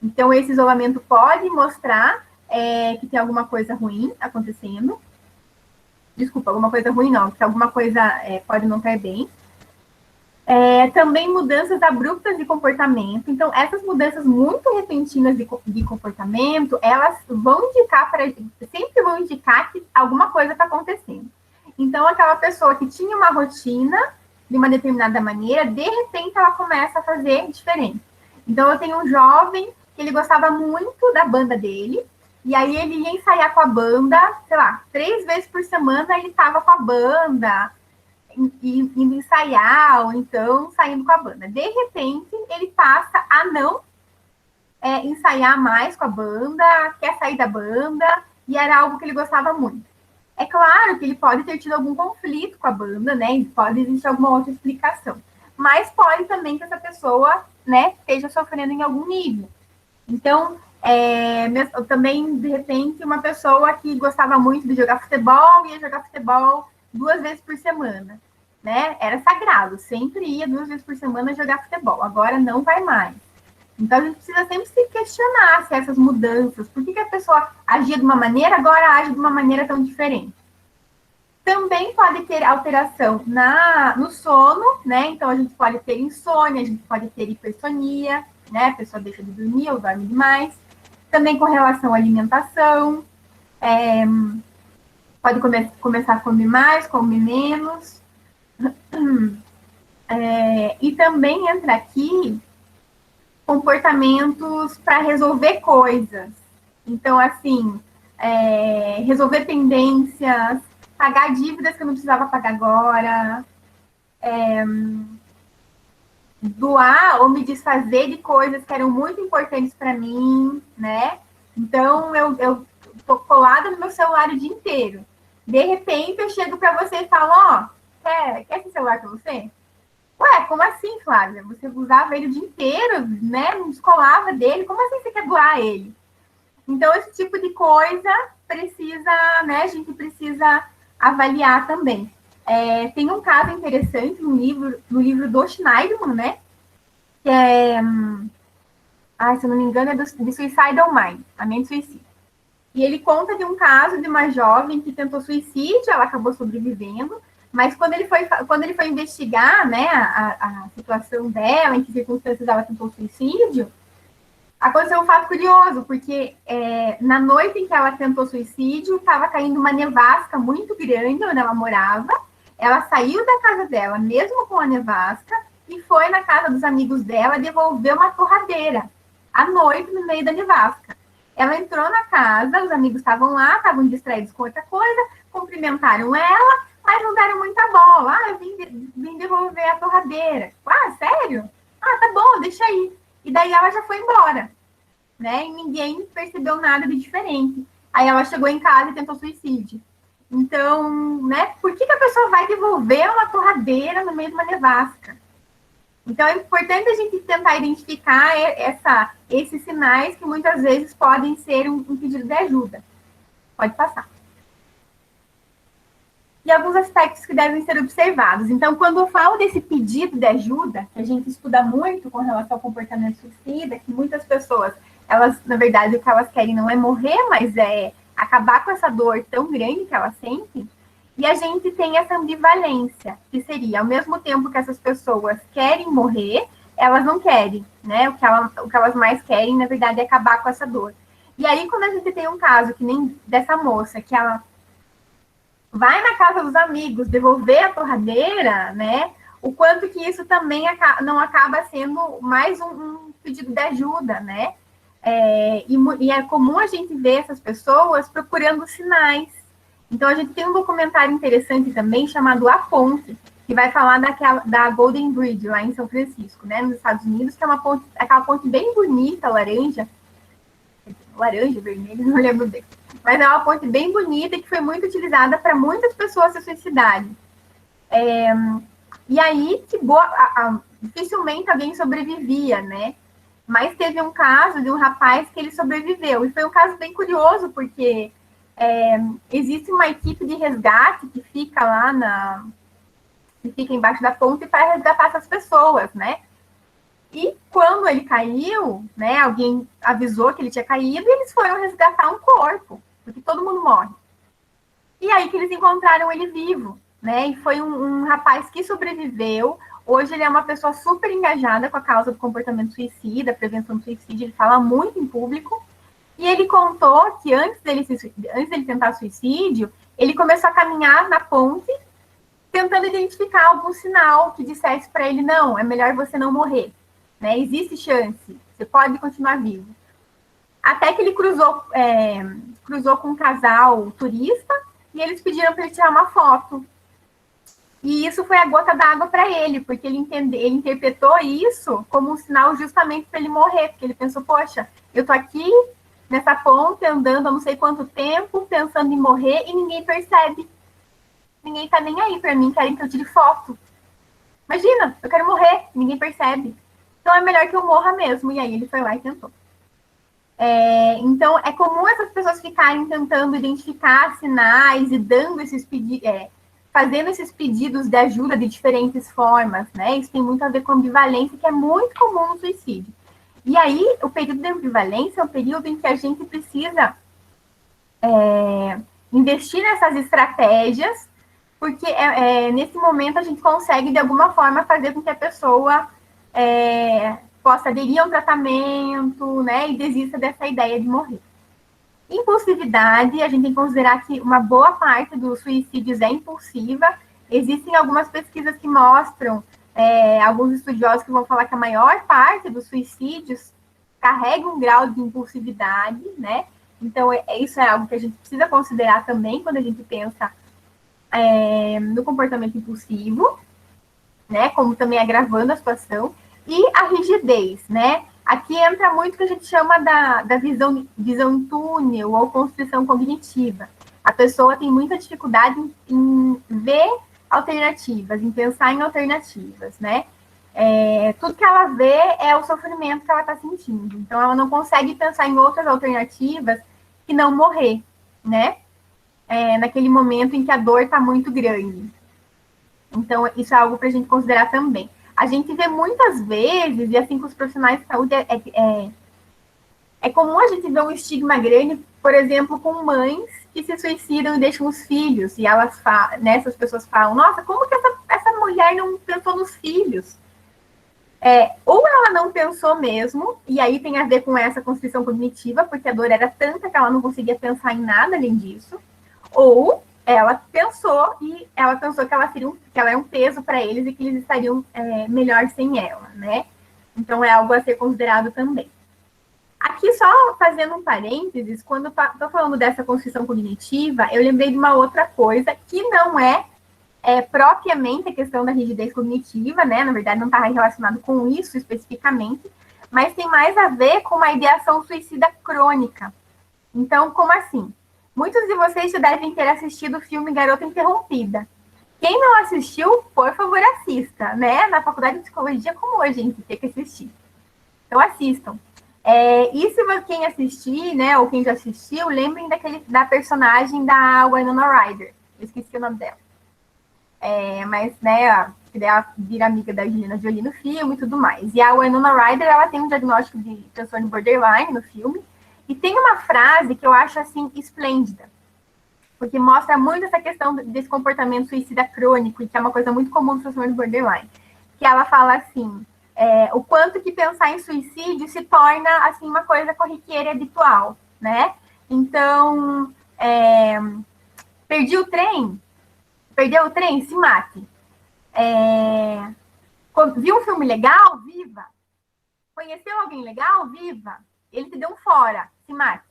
[SPEAKER 3] Então, esse isolamento pode mostrar que tem alguma coisa ruim acontecendo. Desculpa, alguma coisa ruim não, porque alguma coisa pode não estar bem. Também mudanças abruptas de comportamento. Então, essas mudanças muito repentinas de comportamento, elas sempre vão indicar que alguma coisa está acontecendo. Então, aquela pessoa que tinha uma rotina de uma determinada maneira, de repente ela começa a fazer diferente. Então, eu tenho um jovem que ele gostava muito da banda dele, e aí ele ia ensaiar com a banda, sei lá, 3 vezes por semana ele estava com a banda, indo ensaiar, ou então saindo com a banda. De repente, ele passa a não ensaiar mais com a banda, quer sair da banda, e era algo que ele gostava muito. É claro que ele pode ter tido algum conflito com a banda, né? E pode existir alguma outra explicação. Mas pode também que essa pessoa, né, esteja sofrendo em algum nível. Então, também, de repente, uma pessoa que gostava muito de jogar futebol, ia jogar futebol 2 vezes por semana, né? Era sagrado, sempre ia 2 vezes por semana jogar futebol, agora não vai mais. Então, a gente precisa sempre se questionar se essas mudanças, por que a pessoa agia de uma maneira, agora age de uma maneira tão diferente. Também pode ter alteração no sono, né? Então, a gente pode ter insônia, a gente pode ter hipersonia, né? A pessoa deixa de dormir ou dorme demais. Também com relação à alimentação, pode começar a comer mais, comer menos. E também entra aqui comportamentos para resolver coisas. Então, assim, resolver pendências, pagar dívidas que eu não precisava pagar agora, doar ou me desfazer de coisas que eram muito importantes para mim, né? Então, eu tô colada no meu celular o dia inteiro. De repente, eu chego para você e falo, quer esse celular para você? Ué, como assim, Flávia? Você usava ele o dia inteiro, né? Não descolava dele. Como assim você quer doar ele? Então, esse tipo de coisa precisa, né? A gente precisa avaliar também. Tem um caso interessante no livro do Schneiderman, né? Que se eu não me engano, é de Suicidal Mind, a mente suicida. E ele conta de um caso de uma jovem que tentou suicídio, ela acabou sobrevivendo, mas quando ele foi investigar, né, a situação dela, em que circunstâncias ela tentou suicídio, aconteceu um fato curioso, porque na noite em que ela tentou suicídio, estava caindo uma nevasca muito grande onde ela morava. Ela saiu da casa dela, mesmo com a nevasca, e foi na casa dos amigos dela devolver uma torradeira, à noite, no meio da nevasca. Ela entrou na casa, os amigos estavam lá, estavam distraídos com outra coisa, cumprimentaram ela, mas não deram muita bola. Eu vim devolver a torradeira. Sério? Tá bom, deixa aí. E daí ela já foi embora, né? E ninguém percebeu nada de diferente. Aí ela chegou em casa e tentou suicídio. Então, né? Por que a pessoa vai devolver uma torradeira no meio de uma nevasca? Então, é importante a gente tentar identificar esses sinais que muitas vezes podem ser um pedido de ajuda. Pode passar. E alguns aspectos que devem ser observados. Então, quando eu falo desse pedido de ajuda, que a gente estuda muito com relação ao comportamento suicida, que muitas pessoas, elas, na verdade, o que elas querem não é morrer, mas é acabar com essa dor tão grande que elas sentem. E a gente tem essa ambivalência, que seria, ao mesmo tempo que essas pessoas querem morrer, elas não querem, né? O que elas mais querem, na verdade, é acabar com essa dor. E aí, quando a gente tem um caso que nem dessa moça, que ela vai na casa dos amigos devolver a torradeira, né? O quanto que isso também não acaba sendo mais um pedido de ajuda, né? E é comum a gente ver essas pessoas procurando sinais. Então, a gente tem um documentário interessante também chamado A Ponte, que vai falar da Golden Bridge, lá em São Francisco, né? Nos Estados Unidos, que é aquela ponte bem bonita, laranja, vermelha, não lembro bem. Mas é uma ponte bem bonita que foi muito utilizada para muitas pessoas se suicidarem. E aí, dificilmente alguém sobrevivia, né? Mas teve um caso de um rapaz que ele sobreviveu. E foi um caso bem curioso, porque existe uma equipe de resgate que fica lá que fica embaixo da ponte para resgatar essas pessoas, né? E quando ele caiu, né, alguém avisou que ele tinha caído e eles foram resgatar um corpo, porque todo mundo morre. E aí que eles encontraram ele vivo, né? E foi um rapaz que sobreviveu. Hoje ele é uma pessoa super engajada com a causa do comportamento suicida, prevenção do suicídio, ele fala muito em público. E ele contou que antes dele tentar suicídio, ele começou a caminhar na ponte, tentando identificar algum sinal que dissesse para ele, não, é melhor você não morrer, né? Existe chance, você pode continuar vivo. Até que ele cruzou com um casal turista e eles pediram para ele tirar uma foto. E isso foi a gota d'água para ele, porque ele interpretou isso como um sinal justamente para ele morrer, porque ele pensou, poxa, eu tô aqui nessa ponte, andando há não sei quanto tempo, pensando em morrer, e ninguém percebe. Ninguém tá nem aí para mim, querem que eu tire foto. Imagina, eu quero morrer, ninguém percebe. Então é melhor que eu morra mesmo. E aí ele foi lá e tentou. Então é comum essas pessoas ficarem tentando identificar sinais e dando esses fazendo esses pedidos de ajuda de diferentes formas, né? Isso tem muito a ver com ambivalência, que é muito comum no suicídio. E aí, o período de ambivalência é um período em que a gente precisa investir nessas estratégias, porque nesse momento a gente consegue, de alguma forma, fazer com que a pessoa possa aderir ao tratamento, né, e desista dessa ideia de morrer. Impulsividade, a gente tem que considerar que uma boa parte dos suicídios é impulsiva. Existem algumas pesquisas que mostram, alguns estudiosos que vão falar que a maior parte dos suicídios carrega um grau de impulsividade, né? Então, isso é algo que a gente precisa considerar também quando a gente pensa no comportamento impulsivo, né? Como também agravando a situação. E a rigidez, né? Aqui entra muito o que a gente chama da visão túnel ou construção cognitiva. A pessoa tem muita dificuldade em ver alternativas, em pensar em alternativas, né? Tudo que ela vê é o sofrimento que ela está sentindo. Então, ela não consegue pensar em outras alternativas que não morrer, né? Naquele momento em que a dor está muito grande. Então, isso é algo para a gente considerar também. A gente vê muitas vezes, e assim com os profissionais de saúde, é comum a gente ver um estigma grande, por exemplo, com mães que se suicidam e deixam os filhos, e essas pessoas falam, nossa, como que essa mulher não pensou nos filhos? Ou ela não pensou mesmo, e aí tem a ver com essa construção cognitiva, porque a dor era tanta que ela não conseguia pensar em nada além disso, ou ela pensou que ela é um peso para eles e que eles estariam melhor sem ela, né? Então é algo a ser considerado também. Aqui, só fazendo um parênteses, quando estou falando dessa construção cognitiva, eu lembrei de uma outra coisa que não é propriamente a questão da rigidez cognitiva, né? Na verdade, não está relacionado com isso especificamente, mas tem mais a ver com uma ideação suicida crônica. Então, como assim? Muitos de vocês já devem ter assistido o filme Garota Interrompida. Quem não assistiu, por favor, assista, né? Na faculdade de psicologia, como a gente tem que assistir. Então, assistam. E se quem assistir, né, ou quem já assistiu, lembrem da personagem da Winona Ryder. Eu esqueci o nome dela. Mas, né, ela vira amiga da Angelina Jolie no filme e tudo mais. E a Winona Ryder, ela tem um diagnóstico de transtorno borderline no filme. E tem uma frase que eu acho, assim, esplêndida, porque mostra muito essa questão desse comportamento suicida crônico, e que é uma coisa muito comum no transtorno borderline, que ela fala assim, o quanto que pensar em suicídio se torna, assim, uma coisa corriqueira e habitual, né? Então, perdeu o trem, se mate. Viu um filme legal? Viva! Conheceu alguém legal? Viva! Ele te deu um fora, se mate.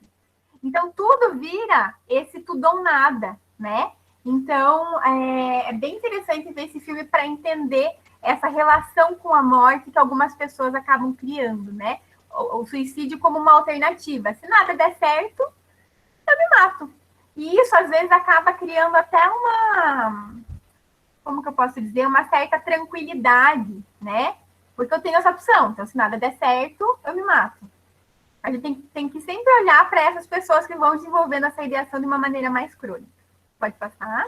[SPEAKER 3] Então, tudo vira esse tudo ou nada, né? Então, é bem interessante ver esse filme para entender essa relação com a morte que algumas pessoas acabam criando, né? O suicídio como uma alternativa. Se nada der certo, eu me mato. E isso, às vezes, acaba criando até como que eu posso dizer? Uma certa tranquilidade, né? Porque eu tenho essa opção. Então, se nada der certo, eu me mato. A gente tem que sempre olhar para essas pessoas que vão desenvolvendo essa ideação de uma maneira mais crônica. Pode passar?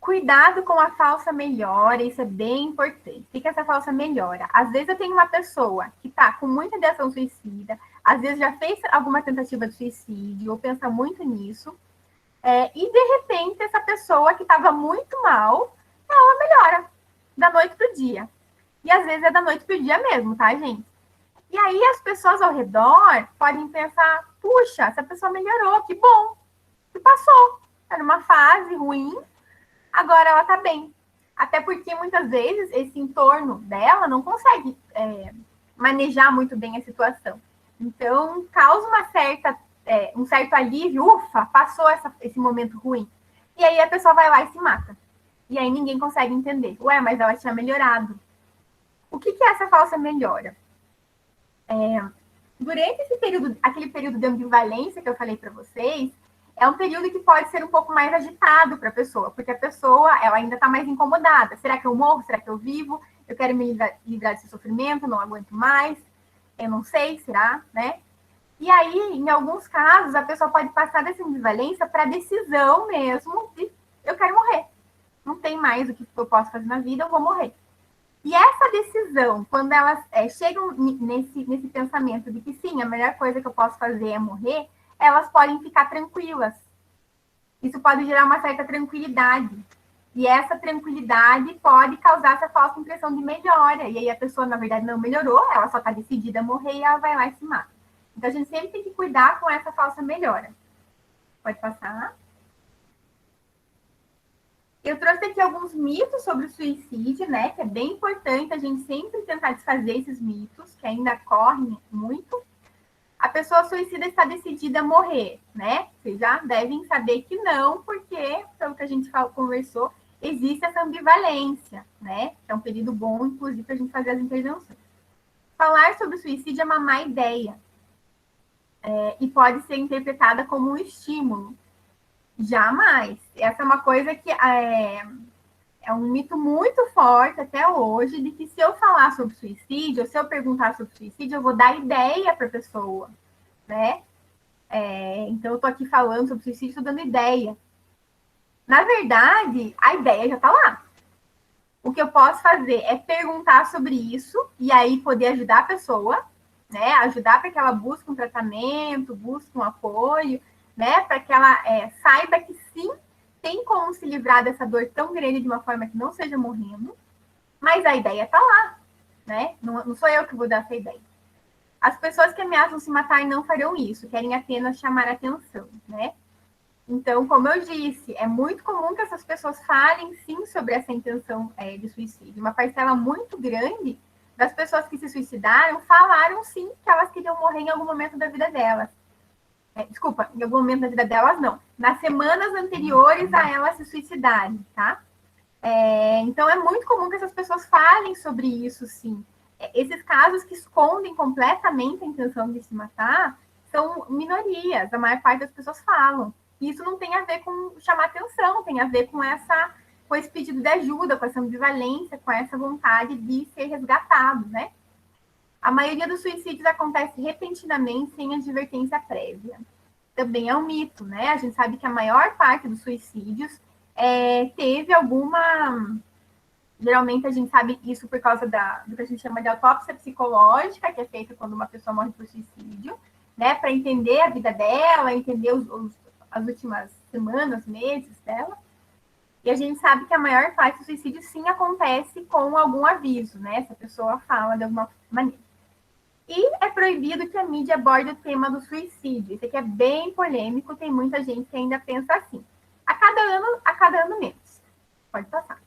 [SPEAKER 3] Cuidado com a falsa melhora, isso é bem importante. O que é essa falsa melhora? Às vezes eu tenho uma pessoa que está com muita ideação suicida, às vezes já fez alguma tentativa de suicídio, ou pensa muito nisso, e de repente essa pessoa que estava muito mal, ela melhora. da noite para o dia. E às vezes é da noite para o dia mesmo, tá, gente? E aí as pessoas ao redor podem pensar, puxa, essa pessoa melhorou, que bom, que passou. Era uma fase ruim, agora ela tá bem. Até porque muitas vezes esse entorno dela não consegue manejar muito bem a situação. Então, causa um certo alívio, ufa, passou esse momento ruim. E aí a pessoa vai lá e se mata. E aí ninguém consegue entender. Ué, mas ela tinha melhorado. O que é essa falsa melhora? Durante aquele período de ambivalência que eu falei para vocês, é um período que pode ser um pouco mais agitado para a pessoa, porque a pessoa ela ainda está mais incomodada. Será que eu morro? Será que eu vivo? Eu quero me livrar desse sofrimento, não aguento mais. Eu não sei, será, né? E aí, em alguns casos, a pessoa pode passar dessa ambivalência para a decisão mesmo de eu quero morrer. Não tem mais o que eu posso fazer na vida, eu vou morrer. E essa decisão, quando elas chegam nesse pensamento de que sim, a melhor coisa que eu posso fazer é morrer, elas podem ficar tranquilas. Isso pode gerar uma certa tranquilidade. E essa tranquilidade pode causar essa falsa impressão de melhora. E aí a pessoa, na verdade, não melhorou, ela só está decidida a morrer e ela vai lá e se mata. Então a gente sempre tem que cuidar com essa falsa melhora. Pode passar. Eu trouxe aqui alguns mitos sobre o suicídio, né? Que é bem importante a gente sempre tentar desfazer esses mitos, que ainda correm muito. A pessoa suicida está decidida a morrer, né? Vocês já devem saber que não, porque, pelo que a gente conversou, existe essa ambivalência, né? É um período bom, inclusive, para a gente fazer as intervenções. Falar sobre o suicídio é uma má ideia. E pode ser interpretada como um estímulo. Jamais. Essa é uma coisa que é um mito muito forte até hoje, de que se eu falar sobre suicídio, ou se eu perguntar sobre suicídio, eu vou dar ideia para a pessoa, né? Então, eu estou aqui falando sobre suicídio, estou dando ideia. Na verdade, a ideia já está lá. O que eu posso fazer é perguntar sobre isso, e aí poder ajudar a pessoa, né? Ajudar para que ela busque um tratamento, busque um apoio, né? Para que ela saiba que sim, tem como se livrar dessa dor tão grande de uma forma que não seja morrendo, mas a ideia está lá, né? Não sou eu que vou dar essa ideia. As pessoas que ameaçam se matar não farão isso, querem apenas chamar a atenção, né? Então, como eu disse, é muito comum que essas pessoas falem sim sobre essa intenção de suicídio. Uma parcela muito grande das pessoas que se suicidaram falaram sim que elas queriam morrer em algum momento da vida delas. Desculpa, em algum momento da vida delas, não. Nas semanas anteriores a elas se suicidarem, tá? Então, é muito comum que essas pessoas falem sobre isso, sim. Esses casos que escondem completamente a intenção de se matar são minorias. A maior parte das pessoas falam. E isso não tem a ver com chamar atenção, tem a ver com esse pedido de ajuda, com essa ambivalência, com essa vontade de ser resgatado, né? A maioria dos suicídios acontece repentinamente, sem advertência prévia. Também é um mito, né? A gente sabe que a maior parte dos suicídios teve alguma... Geralmente a gente sabe isso por causa do que a gente chama de autópsia psicológica, que é feita quando uma pessoa morre por suicídio, né? Para entender a vida dela, entender as últimas semanas, meses dela. E a gente sabe que a maior parte do suicídio sim acontece com algum aviso, né? Essa pessoa fala de alguma maneira. E é proibido que a mídia aborde o tema do suicídio. Isso aqui é bem polêmico, tem muita gente que ainda pensa assim. A cada ano menos. Pode passar.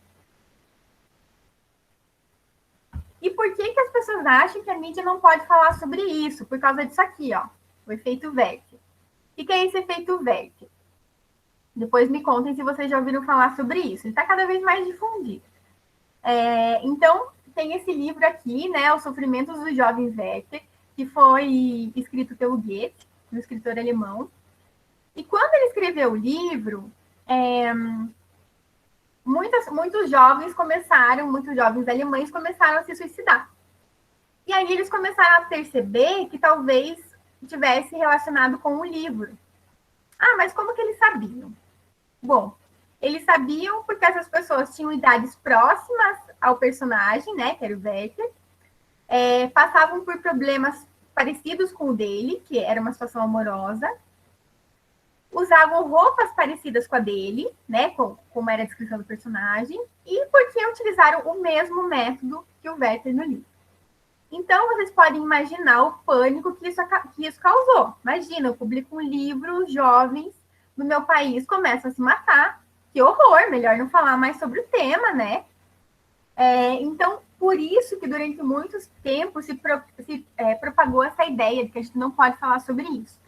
[SPEAKER 3] E por que as pessoas acham que a mídia não pode falar sobre isso? Por causa disso aqui, ó. O efeito Werther. O que é esse efeito Werther? Depois me contem se vocês já ouviram falar sobre isso. Ele está cada vez mais difundido. Então, tem esse livro aqui, né, Os Sofrimentos do Jovem Werther, que foi escrito pelo Goethe, um escritor alemão. E quando ele escreveu o livro, muitos jovens alemães começaram a se suicidar. E aí eles começaram a perceber que talvez tivesse relacionado com o livro. Ah, mas como que eles sabiam? Bom, eles sabiam porque essas pessoas tinham idades próximas ao personagem, né, que era o Werther, passavam por problemas parecidos com o dele, que era uma situação amorosa, usavam roupas parecidas com a dele, né, como era a descrição do personagem, e porque utilizaram o mesmo método que o Werther no livro. Então, vocês podem imaginar o pânico que isso causou. Imagina, eu publico um livro, jovens no meu país começam a se matar. Que horror, melhor não falar mais sobre o tema, né? Então, por isso que durante muitos tempos se propagou essa ideia de que a gente não pode falar sobre isso.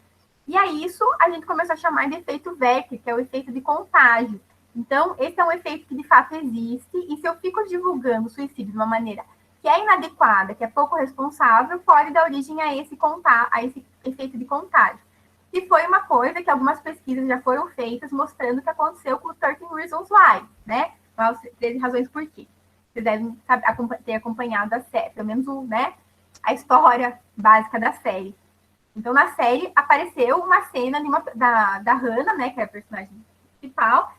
[SPEAKER 3] E a isso a gente começou a chamar de efeito Werther, que é o efeito de contágio. Então, esse é um efeito que de fato existe, e se eu fico divulgando suicídio de uma maneira que é inadequada, que é pouco responsável, pode dar origem a esse efeito de contágio. E foi uma coisa que algumas pesquisas já foram feitas mostrando o que aconteceu com o 13 Reasons Why, né? 13 razões por quê. Vocês devem ter acompanhado a série, pelo menos a história básica da série. Então, na série, apareceu uma cena da Hannah, né, que é a personagem principal,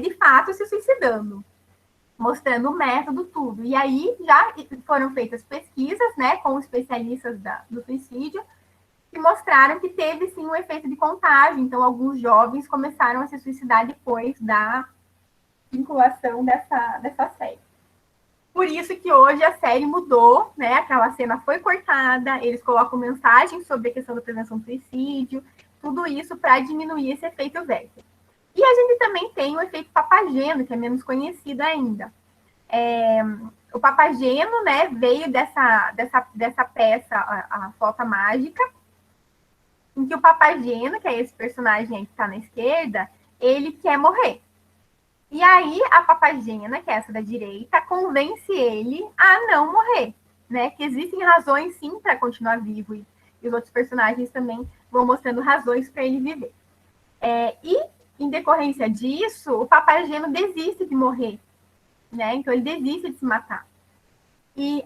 [SPEAKER 3] de fato se suicidando, mostrando o método, tudo. E aí já foram feitas pesquisas, né, com especialistas do suicídio, que mostraram que teve, sim, um efeito de contágio. Então, alguns jovens começaram a se suicidar depois da vinculação dessa série. Por isso que hoje a série mudou, né? Aquela cena foi cortada, eles colocam mensagens sobre a questão da prevenção do suicídio, tudo isso para diminuir esse efeito Werther. E a gente também tem o efeito Papageno, que é menos conhecido ainda. O Papageno, né, veio dessa peça, a Flauta Mágica, em que o Papageno, que é esse personagem aí que está na esquerda, ele quer morrer. E aí a Papagena, que é essa da direita, convence ele a não morrer, né? Que existem razões, sim, para continuar vivo. E os outros personagens também vão mostrando razões para ele viver. E, em decorrência disso, o Papageno desiste de morrer, né? Então, ele desiste de se matar. E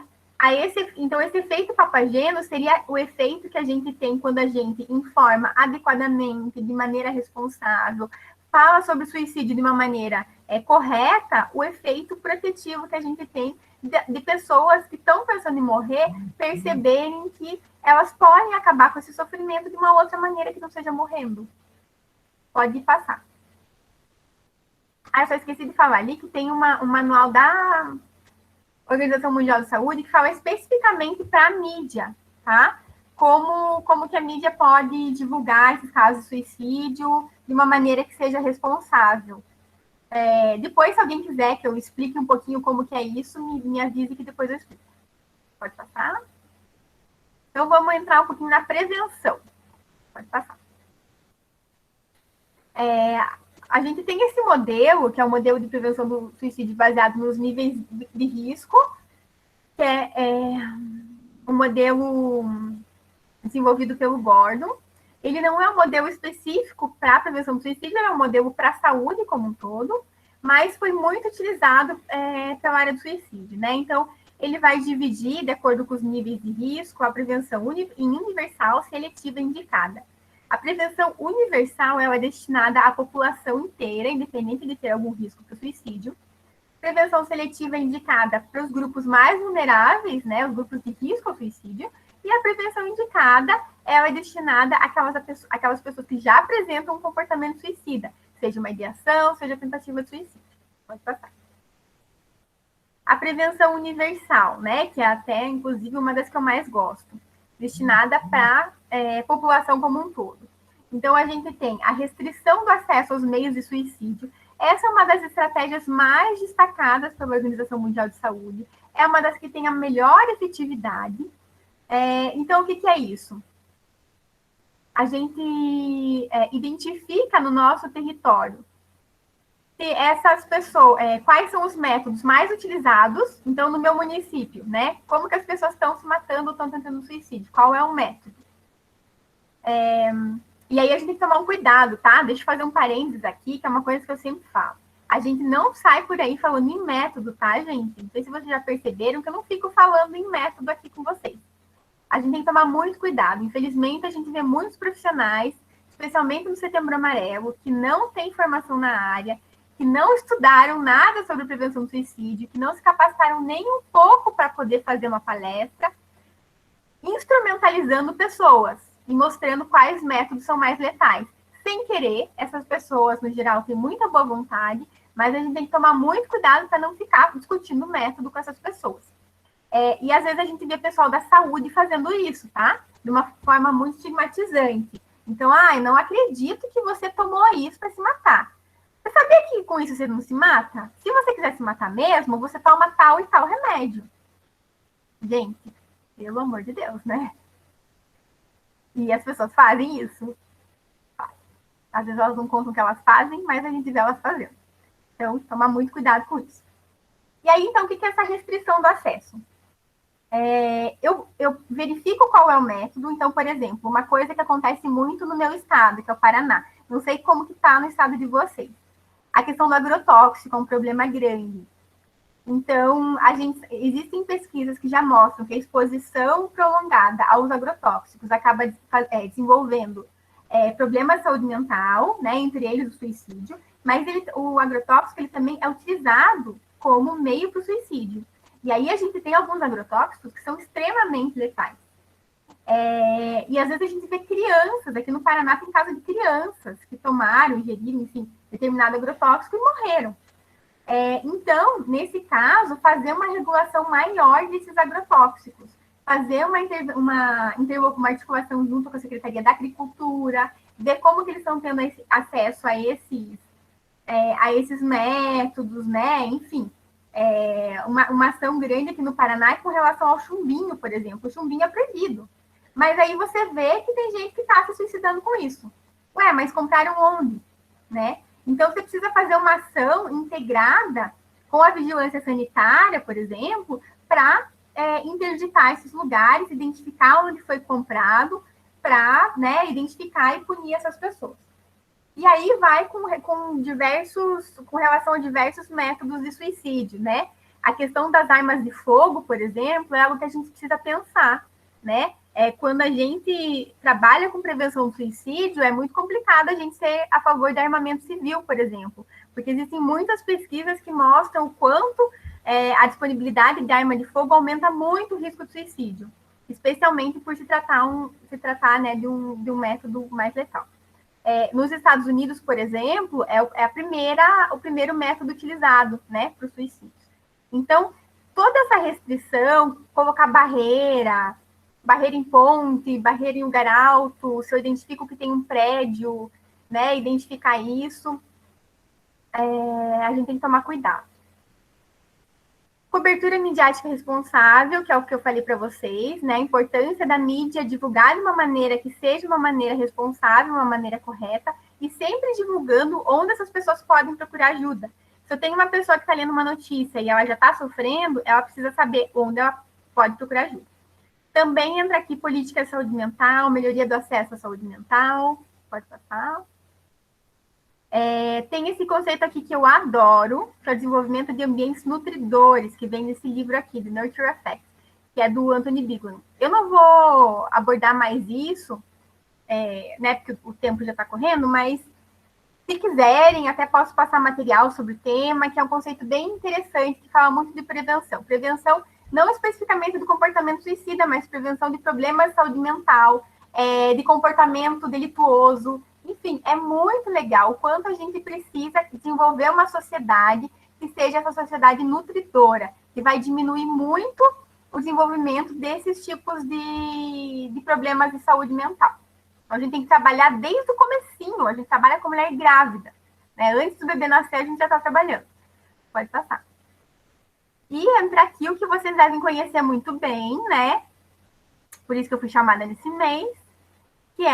[SPEAKER 3] então, esse efeito Papageno seria o efeito que a gente tem quando a gente informa adequadamente, de maneira responsável, fala sobre o suicídio de uma maneira correta, o efeito protetivo que a gente tem de pessoas que estão pensando em morrer, perceberem que elas podem acabar com esse sofrimento de uma outra maneira que não seja morrendo. Pode passar. Eu só esqueci de falar ali que tem um manual da Organização Mundial de Saúde que fala especificamente para a mídia, tá? Como que a mídia pode divulgar esses casos de suicídio de uma maneira que seja responsável. Depois, se alguém quiser que eu explique um pouquinho como que é isso, me avise que depois eu explico. Pode passar? Então, vamos entrar um pouquinho na prevenção. Pode passar. A gente tem esse modelo, que é o modelo de prevenção do suicídio baseado nos níveis de risco, que é um modelo desenvolvido pelo Gordon. Ele não é um modelo específico para a prevenção do suicídio, é um modelo para a saúde como um todo, mas foi muito utilizado pela área do suicídio, né? Então, ele vai dividir, de acordo com os níveis de risco, a prevenção em universal, seletiva e indicada. A prevenção universal ela é destinada à população inteira, independente de ter algum risco para o suicídio. Prevenção seletiva é indicada para os grupos mais vulneráveis, né, os grupos de risco ao suicídio. E a prevenção indicada ela é destinada àquelas pessoas que já apresentam um comportamento suicida, seja uma ideação, seja tentativa de suicídio. Pode passar. A prevenção universal, né, que é até, inclusive, uma das que eu mais gosto, destinada para a população como um todo. Então, a gente tem a restrição do acesso aos meios de suicídio. Essa é uma das estratégias mais destacadas pela Organização Mundial de Saúde. É uma das que tem a melhor efetividade. Então, o que é isso? A gente identifica no nosso território essas pessoas, quais são os métodos mais utilizados, então, no meu município, né? Como que as pessoas estão se matando ou estão tentando suicídio? Qual é o método? E aí a gente tem que tomar um cuidado, tá? Deixa eu fazer um parênteses aqui, que é uma coisa que eu sempre falo. A gente não sai por aí falando em método, tá, gente? Não sei se vocês já perceberam que eu não fico falando em método aqui com vocês. A gente tem que tomar muito cuidado. Infelizmente, a gente vê muitos profissionais, especialmente no Setembro Amarelo, que não têm formação na área, que não estudaram nada sobre prevenção do suicídio, que não se capacitaram nem um pouco para poder fazer uma palestra, instrumentalizando pessoas e mostrando quais métodos são mais letais, sem querer. Essas pessoas, no geral, têm muita boa vontade, mas a gente tem que tomar muito cuidado para não ficar discutindo o método com essas pessoas. E às vezes a gente vê pessoal da saúde fazendo isso, tá? De uma forma muito estigmatizante. Então, não acredito que você tomou isso para se matar. Você sabia que com isso você não se mata? Se você quiser se matar mesmo, você toma tal e tal remédio. Gente, pelo amor de Deus, né? E as pessoas fazem isso. Às vezes elas não contam o que elas fazem, mas a gente vê elas fazendo. Então, tomar muito cuidado com isso. E aí, então, o que é essa restrição do acesso? Eu verifico qual é o método. Então, por exemplo, uma coisa que acontece muito no meu estado, que é o Paraná. Não sei como que está no estado de vocês. A questão do agrotóxico é um problema grande. Então, existem pesquisas que já mostram que a exposição prolongada aos agrotóxicos acaba desenvolvendo problemas de saúde mental, né, entre eles o suicídio, mas o agrotóxico ele também é utilizado como meio para o suicídio. E aí a gente tem alguns agrotóxicos que são extremamente letais. E às vezes a gente vê crianças, aqui no Paraná tem casos de crianças que tomaram, ingeriram, enfim, determinado agrotóxico e morreram. Então, nesse caso, fazer uma regulação maior desses agrotóxicos, fazer uma articulação junto com a Secretaria da Agricultura, ver como que eles estão tendo acesso a esses métodos, né? Enfim, uma ação grande aqui no Paraná com relação ao chumbinho, por exemplo. O chumbinho é proibido. Mas aí você vê que tem gente que está se suicidando com isso. Ué, mas compraram onde? Né? Então, você precisa fazer uma ação integrada com a vigilância sanitária, por exemplo, para interditar esses lugares, identificar onde foi comprado, para identificar e punir essas pessoas. E aí vai com relação a diversos métodos de suicídio, né? A questão das armas de fogo, por exemplo, é algo que a gente precisa pensar, né? Quando a gente trabalha com prevenção do suicídio, é muito complicado a gente ser a favor do armamento civil, por exemplo, porque existem muitas pesquisas que mostram o quanto a disponibilidade de arma de fogo aumenta muito o risco de suicídio, especialmente por se tratar né, de um método mais letal. Nos Estados Unidos, por exemplo, é o primeiro método utilizado, né, para o suicídio. Então, toda essa restrição, colocar barreira em ponte, barreira em lugar alto, se eu identifico que tem um prédio, né, identificar isso, a gente tem que tomar cuidado. Cobertura midiática responsável, que é o que eu falei para vocês, né? A importância da mídia divulgar de uma maneira que seja uma maneira responsável, uma maneira correta, e sempre divulgando onde essas pessoas podem procurar ajuda. Se eu tenho uma pessoa que está lendo uma notícia e ela já está sofrendo, ela precisa saber onde ela pode procurar ajuda. Também entra aqui política de saúde mental, melhoria do acesso à saúde mental. Pode passar. Tem esse conceito aqui que eu adoro, que é o desenvolvimento de ambientes nutridores, que vem nesse livro aqui, The Nurture Effect, que é do Anthony Biglan. Eu não vou abordar mais isso, né, porque o tempo já está correndo, mas se quiserem, até posso passar material sobre o tema, que é um conceito bem interessante, que fala muito de prevenção. Prevenção não especificamente do comportamento suicida, mas prevenção de problemas de saúde mental, de comportamento delituoso. Enfim, é muito legal o quanto a gente precisa desenvolver uma sociedade que seja essa sociedade nutridora, que vai diminuir muito o desenvolvimento desses tipos de problemas de saúde mental. Então, a gente tem que trabalhar desde o comecinho, a gente trabalha com mulher grávida, né? Antes do bebê nascer, a gente já está trabalhando. Pode passar. E entra aqui o que vocês devem conhecer muito bem, né? Por isso que eu fui chamada nesse mês, que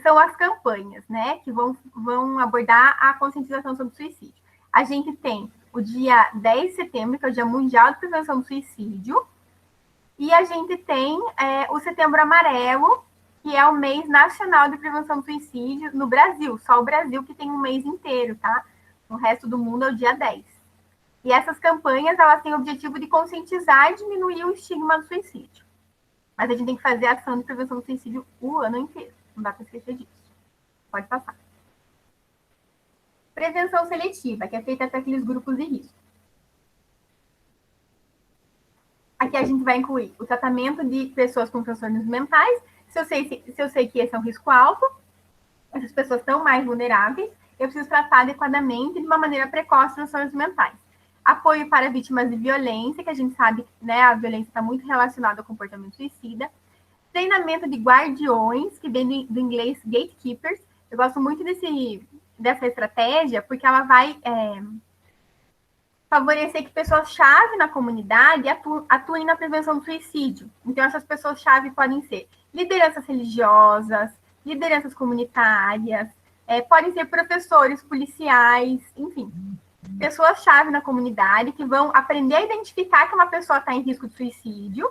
[SPEAKER 3] são as campanhas, né? Que vão abordar a conscientização sobre o suicídio. A gente tem o dia 10 de setembro, que é o Dia Mundial de Prevenção do Suicídio, e a gente tem o Setembro Amarelo, que é o mês nacional de prevenção do suicídio no Brasil. Só o Brasil que tem um mês inteiro, tá? No resto do mundo é o dia 10. E essas campanhas, elas têm o objetivo de conscientizar e diminuir o estigma do suicídio. Mas a gente tem que fazer ação de prevenção do suicídio o ano inteiro. Não dá para esquecer disso. Pode passar. Prevenção seletiva, que é feita para aqueles grupos de risco. Aqui a gente vai incluir o tratamento de pessoas com transtornos mentais. Se eu sei que esse é um risco alto, essas pessoas estão mais vulneráveis, eu preciso tratar adequadamente de uma maneira precoce transtornos mentais. Apoio para vítimas de violência, que a gente sabe, né, a violência está muito relacionada ao comportamento suicida. Treinamento de guardiões, que vem do inglês gatekeepers. Eu gosto muito dessa estratégia, porque ela vai favorecer que pessoas-chave na comunidade atuem na prevenção do suicídio. Então, essas pessoas-chave podem ser lideranças religiosas, lideranças comunitárias, podem ser professores, policiais, enfim, pessoas-chave na comunidade que vão aprender a identificar que uma pessoa está em risco de suicídio,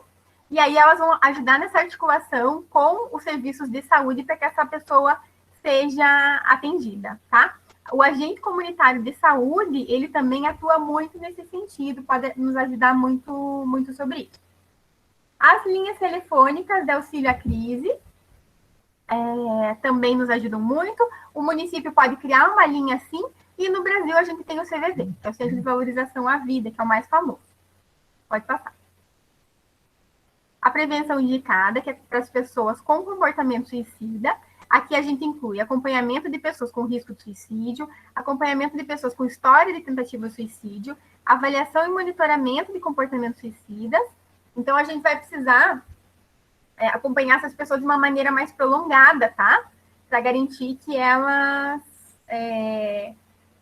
[SPEAKER 3] e aí elas vão ajudar nessa articulação com os serviços de saúde para que essa pessoa seja atendida, tá? O agente comunitário de saúde, ele também atua muito nesse sentido, pode nos ajudar muito, muito sobre isso. As linhas telefônicas de auxílio à crise também nos ajudam muito. O município pode criar uma linha assim, e no Brasil a gente tem o CVV, que é o Centro de Valorização à Vida, que é o mais famoso. Pode passar. A prevenção indicada, que é para as pessoas com comportamento suicida. Aqui a gente inclui acompanhamento de pessoas com risco de suicídio, acompanhamento de pessoas com história de tentativa de suicídio, avaliação e monitoramento de comportamentos suicidas. Então, a gente vai precisar acompanhar essas pessoas de uma maneira mais prolongada, tá? Para garantir que elas,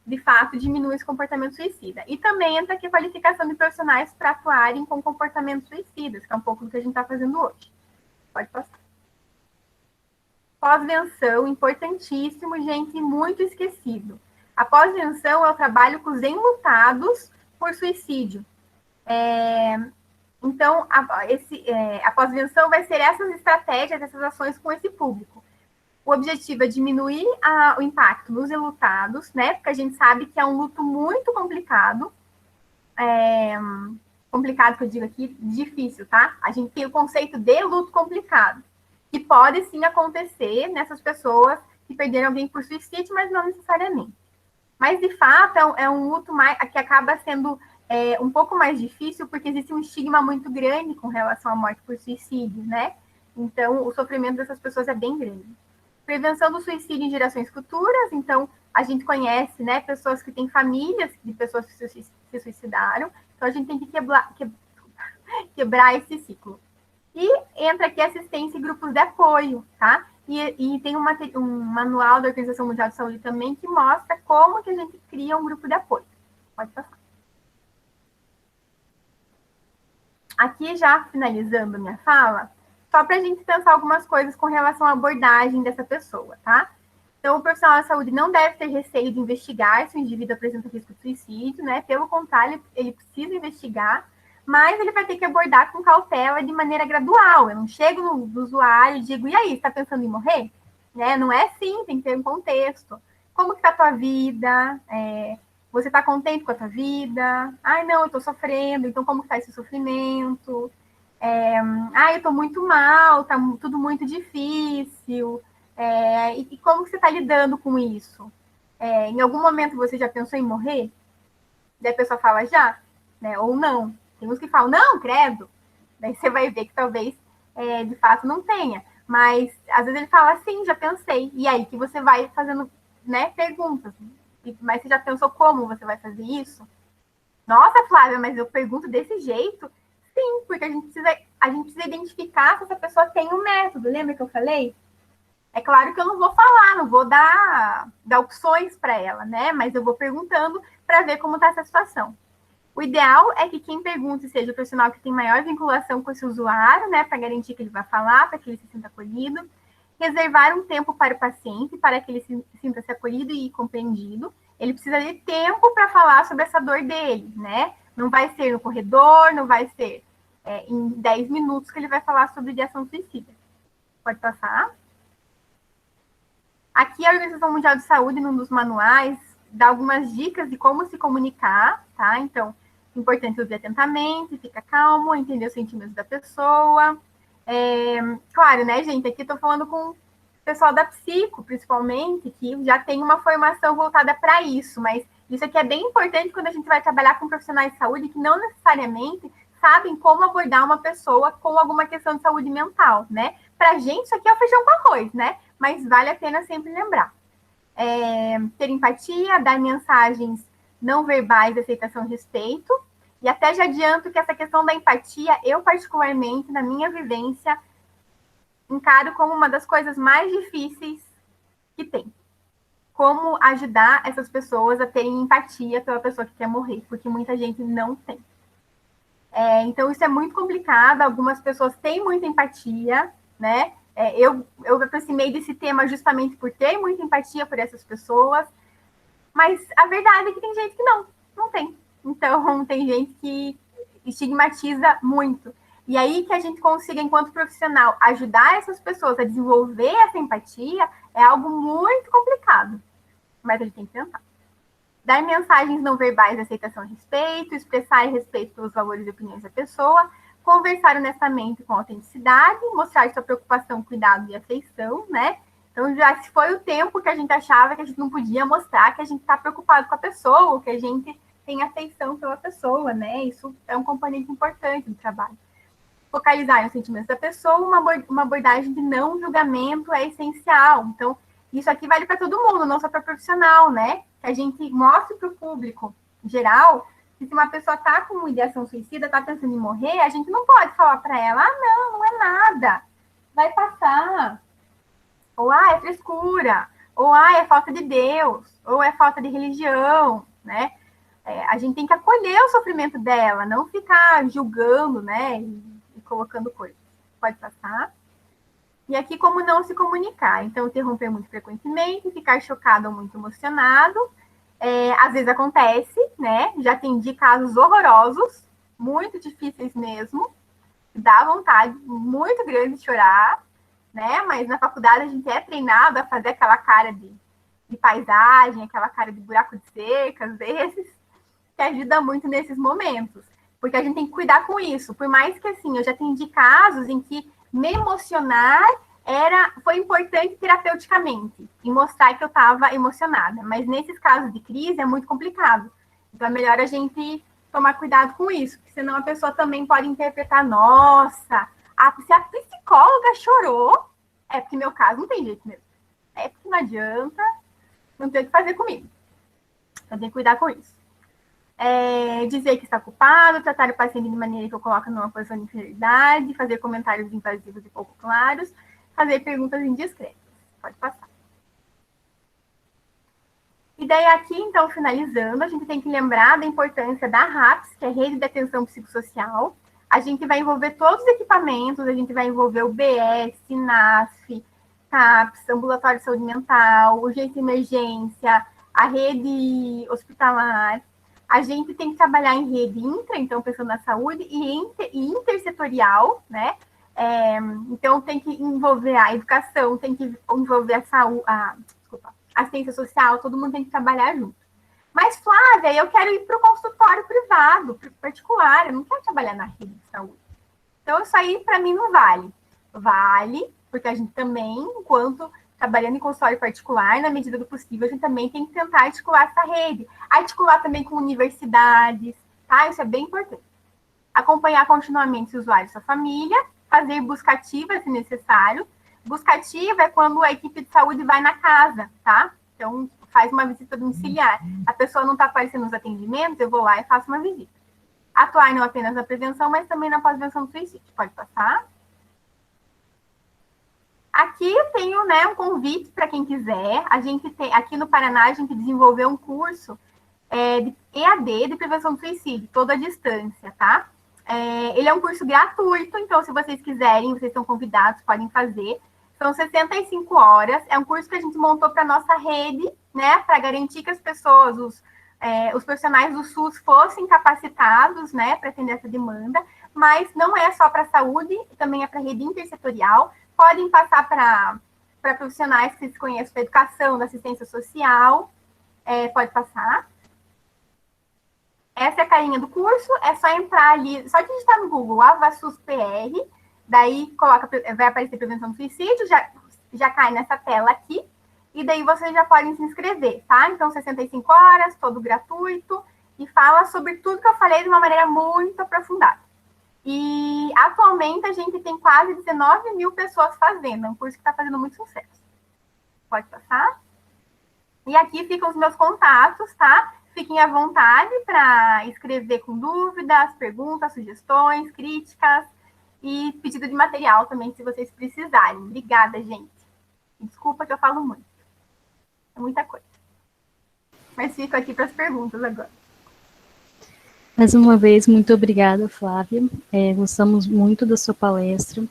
[SPEAKER 3] de fato, diminuam esse comportamento suicida. E também entra aqui a qualificação de profissionais para atuarem com comportamentos suicidas, que é um pouco do que a gente está fazendo hoje. Pode passar. Pós-venção, importantíssimo, gente, muito esquecido. A pós-venção é o trabalho com os enlutados por suicídio. Então, a pós-venção vai ser essas estratégias, essas ações com esse público. O objetivo é diminuir o impacto nos enlutados, né? Porque a gente sabe que é um luto muito complicado. Complicado que eu digo aqui, difícil, tá? A gente tem o conceito de luto complicado, que pode sim acontecer nessas pessoas que perderam alguém por suicídio, mas não necessariamente. Mas, de fato, é um luto que acaba sendo um pouco mais difícil, porque existe um estigma muito grande com relação à morte por suicídio, né? Então, o sofrimento dessas pessoas é bem grande. Prevenção do suicídio em gerações futuras. Então, a gente conhece, né, pessoas que têm famílias de pessoas que se suicidaram. Então, a gente tem que quebrar esse ciclo. E entra aqui assistência e grupos de apoio, tá? E tem um manual da Organização Mundial de Saúde também que mostra como que a gente cria um grupo de apoio. Pode passar. Aqui, já finalizando minha fala, só para a gente pensar algumas coisas com relação à abordagem dessa pessoa, tá? Então, o profissional de saúde não deve ter receio de investigar se o indivíduo apresenta risco de suicídio, né? Pelo contrário, ele precisa investigar, mas ele vai ter que abordar com cautela de maneira gradual. Eu não chego no usuário e digo, e aí, está pensando em morrer? Né? Não é assim, tem que ter um contexto. Como que está a tua vida? Você está contente com a tua vida? Ai, não, eu estou sofrendo, então como está esse sofrimento? Eu estou muito mal, está tudo muito difícil. E como que você está lidando com isso? Em algum momento você já pensou em morrer? Daí a pessoa fala já, né? Ou não. Tem uns que falam, não, credo. Daí você vai ver que talvez, de fato, não tenha. Mas, às vezes ele fala, sim, já pensei. E aí que você vai fazendo, né, perguntas. Mas você já pensou como você vai fazer isso? Nossa, Flávia, mas eu pergunto desse jeito? Sim, porque a gente precisa identificar se essa pessoa tem um método. Lembra que eu falei? É claro que eu não vou falar, não vou dar opções para ela, né? Mas eu vou perguntando para ver como está essa situação. O ideal é que quem pergunte seja o profissional que tem maior vinculação com esse usuário, né? Para garantir que ele vai falar, para que ele se sinta acolhido. Reservar um tempo para o paciente, para que ele se sinta-se acolhido e compreendido. Ele precisa de tempo para falar sobre essa dor dele, né? Não vai ser no corredor, não vai ser em 10 minutos que ele vai falar sobre ideação suicida. Pode passar. Aqui a Organização Mundial de Saúde, num dos manuais, dá algumas dicas de como se comunicar, tá? Então, importante ouvir atentamente, fica calmo, entender os sentimentos da pessoa. Claro, né, gente? Aqui estou falando com o pessoal da psico, principalmente, que já tem uma formação voltada para isso, mas isso aqui é bem importante quando a gente vai trabalhar com profissionais de saúde que não necessariamente sabem como abordar uma pessoa com alguma questão de saúde mental, né? Pra gente, isso aqui é o feijão com arroz, né? mas vale a pena sempre lembrar. Ter empatia, dar mensagens não verbais de aceitação e respeito. E até já adianto que essa questão da empatia, eu particularmente, na minha vivência, encaro como uma das coisas mais difíceis que tem. Como ajudar essas pessoas a terem empatia pela pessoa que quer morrer, porque muita gente não tem. Então, isso é muito complicado. Algumas pessoas têm muita empatia, né? Eu aproximei desse tema justamente por ter muita empatia por essas pessoas, mas a verdade é que tem gente que não tem. Então, tem gente que estigmatiza muito. E aí que a gente consiga, enquanto profissional, ajudar essas pessoas a desenvolver essa empatia é algo muito complicado. Mas a gente tem que tentar. Dar mensagens não verbais de aceitação e respeito, expressar respeito pelos valores e opiniões da pessoa, conversar honestamente com autenticidade, mostrar sua preocupação, cuidado e afeição, né? Então, já se foi o tempo que a gente achava que a gente não podia mostrar que a gente está preocupado com a pessoa, ou que a gente tem afeição pela pessoa, né? Isso é um componente importante do trabalho. Focalizar nos sentimentos da pessoa, uma abordagem de não julgamento é essencial. Então, isso aqui vale para todo mundo, não só para profissional, né? Que a gente mostre para o público geral que se uma pessoa está com ideação suicida, está pensando em morrer, a gente não pode falar para ela, não é nada, vai passar. Ou, é frescura. Ou, é falta de Deus. Ou é falta de religião, né? A gente tem que acolher o sofrimento dela, não ficar julgando, né? E colocando coisas. Pode passar. E aqui, como não se comunicar. Então, interromper muito frequentemente, ficar chocado ou muito emocionado. Às vezes acontece, né? Já atendi casos horrorosos, muito difíceis mesmo. Dá vontade muito grande de chorar, né? Mas na faculdade a gente é treinado a fazer aquela cara de paisagem, aquela cara de buraco de cerca, às vezes, que ajuda muito nesses momentos. Porque a gente tem que cuidar com isso. Por mais que, assim, eu já atendi casos em que me emocionar foi importante terapeuticamente, e mostrar que eu estava emocionada. Mas nesses casos de crise é muito complicado. Então é melhor a gente tomar cuidado com isso, porque senão a pessoa também pode interpretar, nossa, se a psicóloga chorou, é porque meu caso não tem jeito mesmo. É porque não adianta, não tem o que fazer comigo. Então tem que cuidar com isso. Dizer que está culpado, tratar o paciente de maneira que eu coloco numa posição de inferioridade, fazer comentários invasivos e pouco claros, fazer perguntas indiscretas. Pode passar. E daí aqui, então, finalizando, a gente tem que lembrar da importância da RAPS, que é a Rede de Atenção Psicossocial. A gente vai envolver todos os equipamentos, a gente vai envolver o BS, NASF, CAPS, Ambulatório de Saúde Mental, Urgência e Emergência, a rede hospitalar. A gente tem que trabalhar em rede intra, então pensando na saúde, e intersetorial, né? Então tem que envolver a educação, tem que envolver a saúde, a ciência social, todo mundo tem que trabalhar junto. Mas, Flávia, eu quero ir para o consultório privado, particular, eu não quero trabalhar na rede de saúde. Então, isso aí, para mim, não vale. Vale, porque a gente também, enquanto trabalhando em consultório particular, na medida do possível, a gente também tem que tentar articular essa rede. Articular também com universidades, tá? Isso é bem importante. Acompanhar continuamente os usuários da família, fazer busca ativa, se necessário. Busca ativa é quando a equipe de saúde vai na casa, tá? Então, faz uma visita domiciliar. A pessoa não está aparecendo nos atendimentos, eu vou lá e faço uma visita. Atuar não apenas na prevenção, mas também na pós-prevenção do suicídio. Pode passar. Aqui eu tenho, né, um convite para quem quiser. A gente tem, aqui no Paraná, a gente desenvolveu um curso de EAD, de prevenção do suicídio, toda a distância, tá? Ele é um curso gratuito, então se vocês quiserem, vocês estão convidados, podem fazer. São 65 horas, é um curso que a gente montou para a nossa rede, né, para garantir que as pessoas, os profissionais do SUS fossem capacitados, né, para atender essa demanda, mas não é só para a saúde, também é para a rede intersetorial. Podem passar para profissionais que se conhecem da educação, da assistência social, pode passar. Essa é a carinha do curso, é só entrar ali, só digitar no Google, AvaSUS PR, daí vai aparecer prevenção do suicídio, já cai nessa tela aqui, e daí vocês já podem se inscrever, tá? Então, 65 horas, todo gratuito, e fala sobre tudo que eu falei de uma maneira muito aprofundada. E atualmente a gente tem quase 19 mil pessoas fazendo, é um curso que está fazendo muito sucesso. Pode passar. E aqui ficam os meus contatos, tá? Fiquem à vontade para escrever com dúvidas, perguntas, sugestões, críticas e pedido de material também, se vocês precisarem. Obrigada, gente. Desculpa que eu falo muito. É muita coisa. Mas fico aqui para as perguntas agora.
[SPEAKER 2] Mais uma vez, muito obrigada, Flávia. Gostamos muito da sua palestra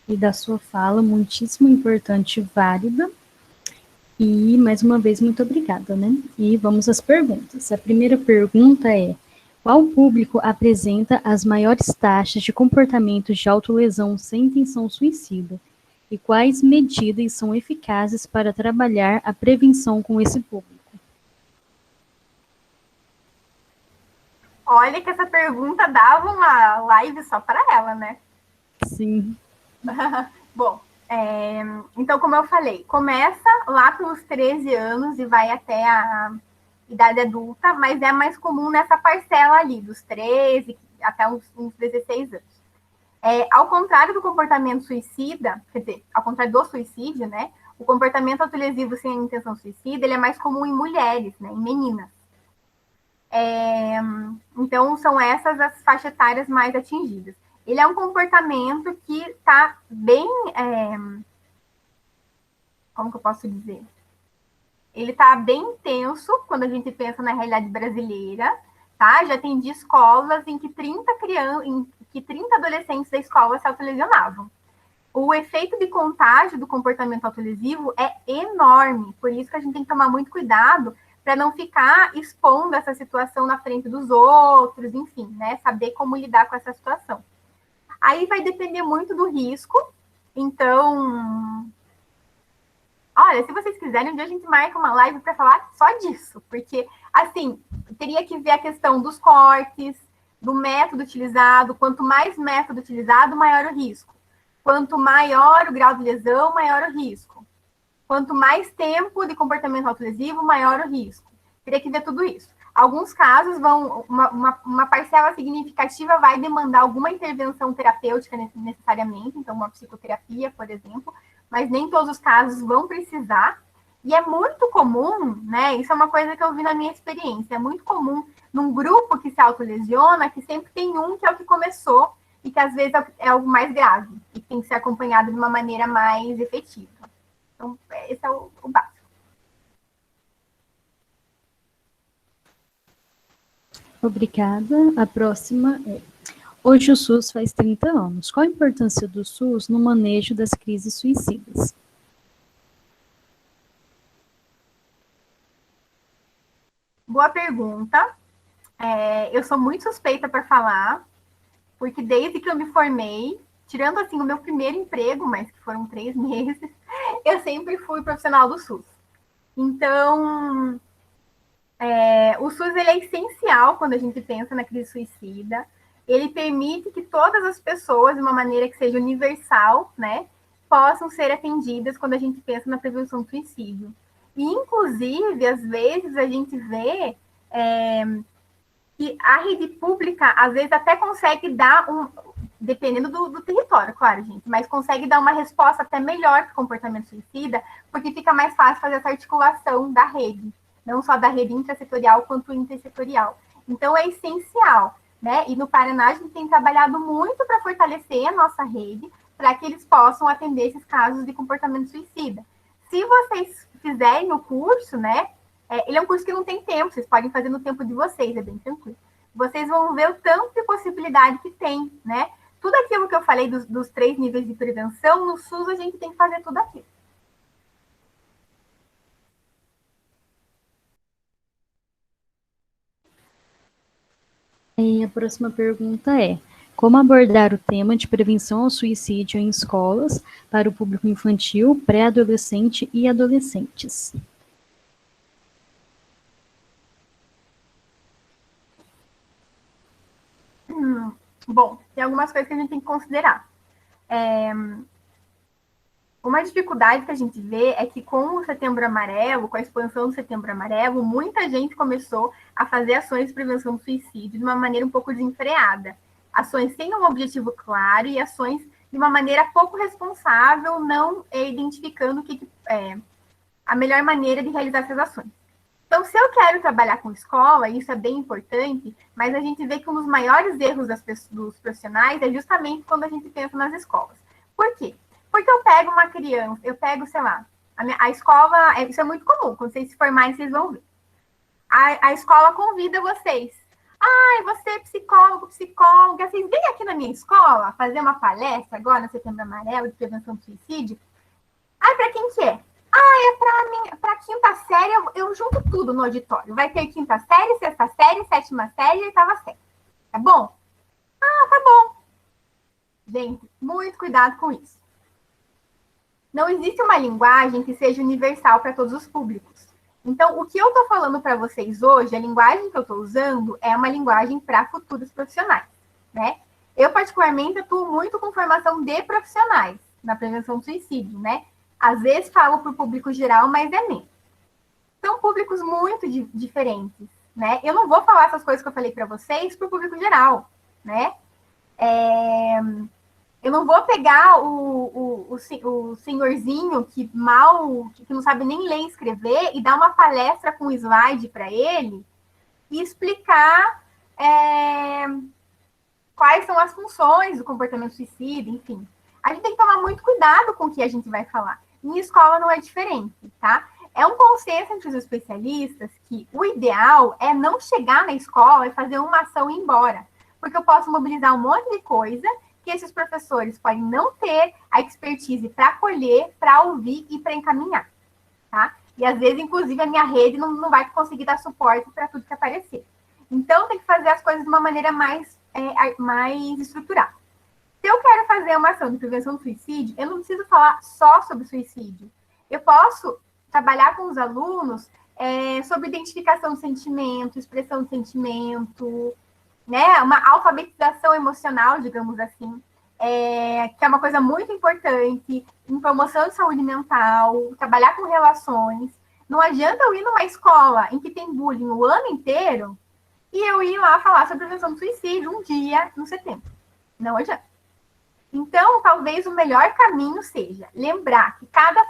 [SPEAKER 2] e da sua fala, muitíssimo importante e válida. E, mais uma vez, muito obrigada, né? E vamos às perguntas. A primeira pergunta é: qual público apresenta as maiores taxas de comportamentos de autolesão sem intenção suicida? E quais medidas são eficazes para trabalhar a prevenção com esse público?
[SPEAKER 3] Olha que essa pergunta dava uma live só para ela, né?
[SPEAKER 2] Sim.
[SPEAKER 3] Bom, então, como eu falei, começa lá pelos 13 anos e vai até a idade adulta, mas é mais comum nessa parcela ali, dos 13 até uns 16 anos. Ao contrário do comportamento suicida, quer dizer, ao contrário do suicídio, né? O comportamento autolesivo sem intenção suicida, ele é mais comum em mulheres, né? Em meninas. Então, são essas as faixas etárias mais atingidas. Ele é um comportamento que está bem... como que eu posso dizer? Ele está bem intenso quando a gente pensa na realidade brasileira, tá? Já atendi escolas em que 30 adolescentes da escola se autolesionavam. O efeito de contágio do comportamento autolesivo é enorme, por isso que a gente tem que tomar muito cuidado para não ficar expondo essa situação na frente dos outros, enfim, né? Saber como lidar com essa situação. Aí vai depender muito do risco, então... Olha, se vocês quiserem, um dia a gente marca uma live para falar só disso, porque, assim, teria que ver a questão dos cortes, do método utilizado. Quanto mais método utilizado, maior o risco. Quanto maior o grau de lesão, maior o risco. Quanto mais tempo de comportamento autolesivo, maior o risco. Teria que ver tudo isso. Alguns casos uma parcela significativa vai demandar alguma intervenção terapêutica necessariamente, então uma psicoterapia, por exemplo, mas nem todos os casos vão precisar. E é muito comum, né? Isso é uma coisa que eu vi na minha experiência. É muito comum num grupo que se autolesiona, que sempre tem um que é o que começou e que às vezes é algo mais grave e tem que ser acompanhado de uma maneira mais efetiva. Então, esse é o básico.
[SPEAKER 2] Obrigada. A próxima é: hoje o SUS faz 30 anos. Qual a importância do SUS no manejo das crises suicidas?
[SPEAKER 3] Boa pergunta. Eu sou muito suspeita para falar, porque desde que eu me formei, tirando assim o meu primeiro emprego, mas que foram 3 meses, eu sempre fui profissional do SUS. Então, o SUS ele é essencial quando a gente pensa na crise suicida. Ele permite que todas as pessoas, de uma maneira que seja universal, né, possam ser atendidas quando a gente pensa na prevenção do suicídio. E, inclusive, às vezes, a gente vê que a rede pública, às vezes, até consegue dar dependendo do território, claro, gente, mas consegue dar uma resposta até melhor para o comportamento suicida, porque fica mais fácil fazer essa articulação da rede, não só da rede intrasetorial, quanto intersetorial. Então, é essencial, né? E no Paraná, a gente tem trabalhado muito para fortalecer a nossa rede, para que eles possam atender esses casos de comportamento suicida. Se vocês fizerem o curso, né? Ele é um curso que não tem tempo, vocês podem fazer no tempo de vocês, é bem tranquilo. Vocês vão ver o tanto de possibilidade que tem, né? Tudo aquilo que eu falei dos 3 níveis de prevenção, no SUS a gente tem que fazer tudo aquilo.
[SPEAKER 2] E a próxima pergunta é: como abordar o tema de prevenção ao suicídio em escolas para o público infantil, pré-adolescente e adolescentes?
[SPEAKER 3] Bom, tem algumas coisas que a gente tem que considerar. Uma dificuldade que a gente vê é que com o Setembro Amarelo, com a expansão do Setembro Amarelo, muita gente começou a fazer ações de prevenção do suicídio de uma maneira um pouco desenfreada. Ações sem um objetivo claro e ações de uma maneira pouco responsável, não identificando a melhor maneira de realizar essas ações. Então, se eu quero trabalhar com escola, isso é bem importante, mas a gente vê que um dos maiores erros dos profissionais é justamente quando a gente pensa nas escolas. Por quê? Porque eu pego uma criança, eu pego, sei lá, a escola, isso é muito comum, quando vocês se formarem, vocês vão ver. A escola convida vocês. Ai, você é psicólogo, psicóloga, vocês vêm aqui na minha escola fazer uma palestra agora no Setembro Amarelo de prevenção do suicídio? Ai, para quem que é? Para quinta série, eu junto tudo no auditório. Vai ter quinta série, sexta série, sétima série e oitava série. Tá bom? Ah, tá bom. Gente, muito cuidado com isso. Não existe uma linguagem que seja universal para todos os públicos. Então, o que eu estou falando para vocês hoje, a linguagem que eu estou usando é uma linguagem para futuros profissionais, né? Eu, particularmente, atuo muito com formação de profissionais na prevenção do suicídio, né? Às vezes falo para o público geral, mas é menos. São públicos muito diferentes, né? Eu não vou falar essas coisas que eu falei para vocês para o público geral, né? Eu não vou pegar o senhorzinho que não sabe nem ler e escrever e dar uma palestra com slide para ele e explicar quais são as funções do comportamento suicida, enfim. A gente tem que tomar muito cuidado com o que a gente vai falar. Em escola não é diferente, tá? É um consenso entre os especialistas que o ideal é não chegar na escola e fazer uma ação e ir embora. Porque eu posso mobilizar um monte de coisa que esses professores podem não ter a expertise para acolher, para ouvir e para encaminhar, tá? E às vezes, inclusive, a minha rede não vai conseguir dar suporte para tudo que aparecer. Então, tem que fazer as coisas de uma maneira mais estruturada. Se eu quero fazer uma ação de prevenção do suicídio, eu não preciso falar só sobre suicídio. Eu posso trabalhar com os alunos sobre identificação de sentimento, expressão de sentimento, né? Uma alfabetização emocional, digamos assim, que é uma coisa muito importante, em promoção de saúde mental, trabalhar com relações. Não adianta eu ir numa escola em que tem bullying o ano inteiro e eu ir lá falar sobre prevenção do suicídio um dia no setembro. Não adianta. Então, talvez o melhor caminho seja lembrar que para cada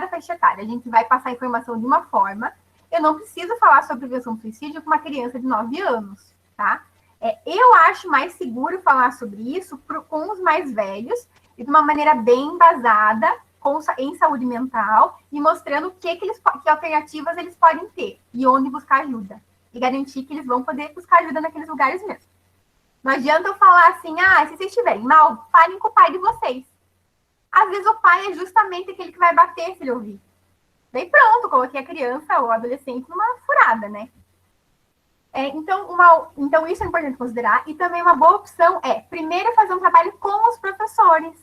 [SPEAKER 3] faixa etária, a gente vai passar a informação de uma forma. Eu não preciso falar sobre prevenção do suicídio com uma criança de 9 anos, tá? Eu acho mais seguro falar sobre isso com os mais velhos e de uma maneira bem embasada em saúde mental e mostrando que alternativas eles podem ter e onde buscar ajuda. E garantir que eles vão poder buscar ajuda naqueles lugares mesmo. Não adianta eu falar assim, se vocês estiverem mal, falem com o pai de vocês. Às vezes o pai é justamente aquele que vai bater se ele ouvir. Daí pronto, coloquei a criança ou adolescente numa furada, né? Então, isso é importante considerar. E também uma boa opção primeiro, fazer um trabalho com os professores.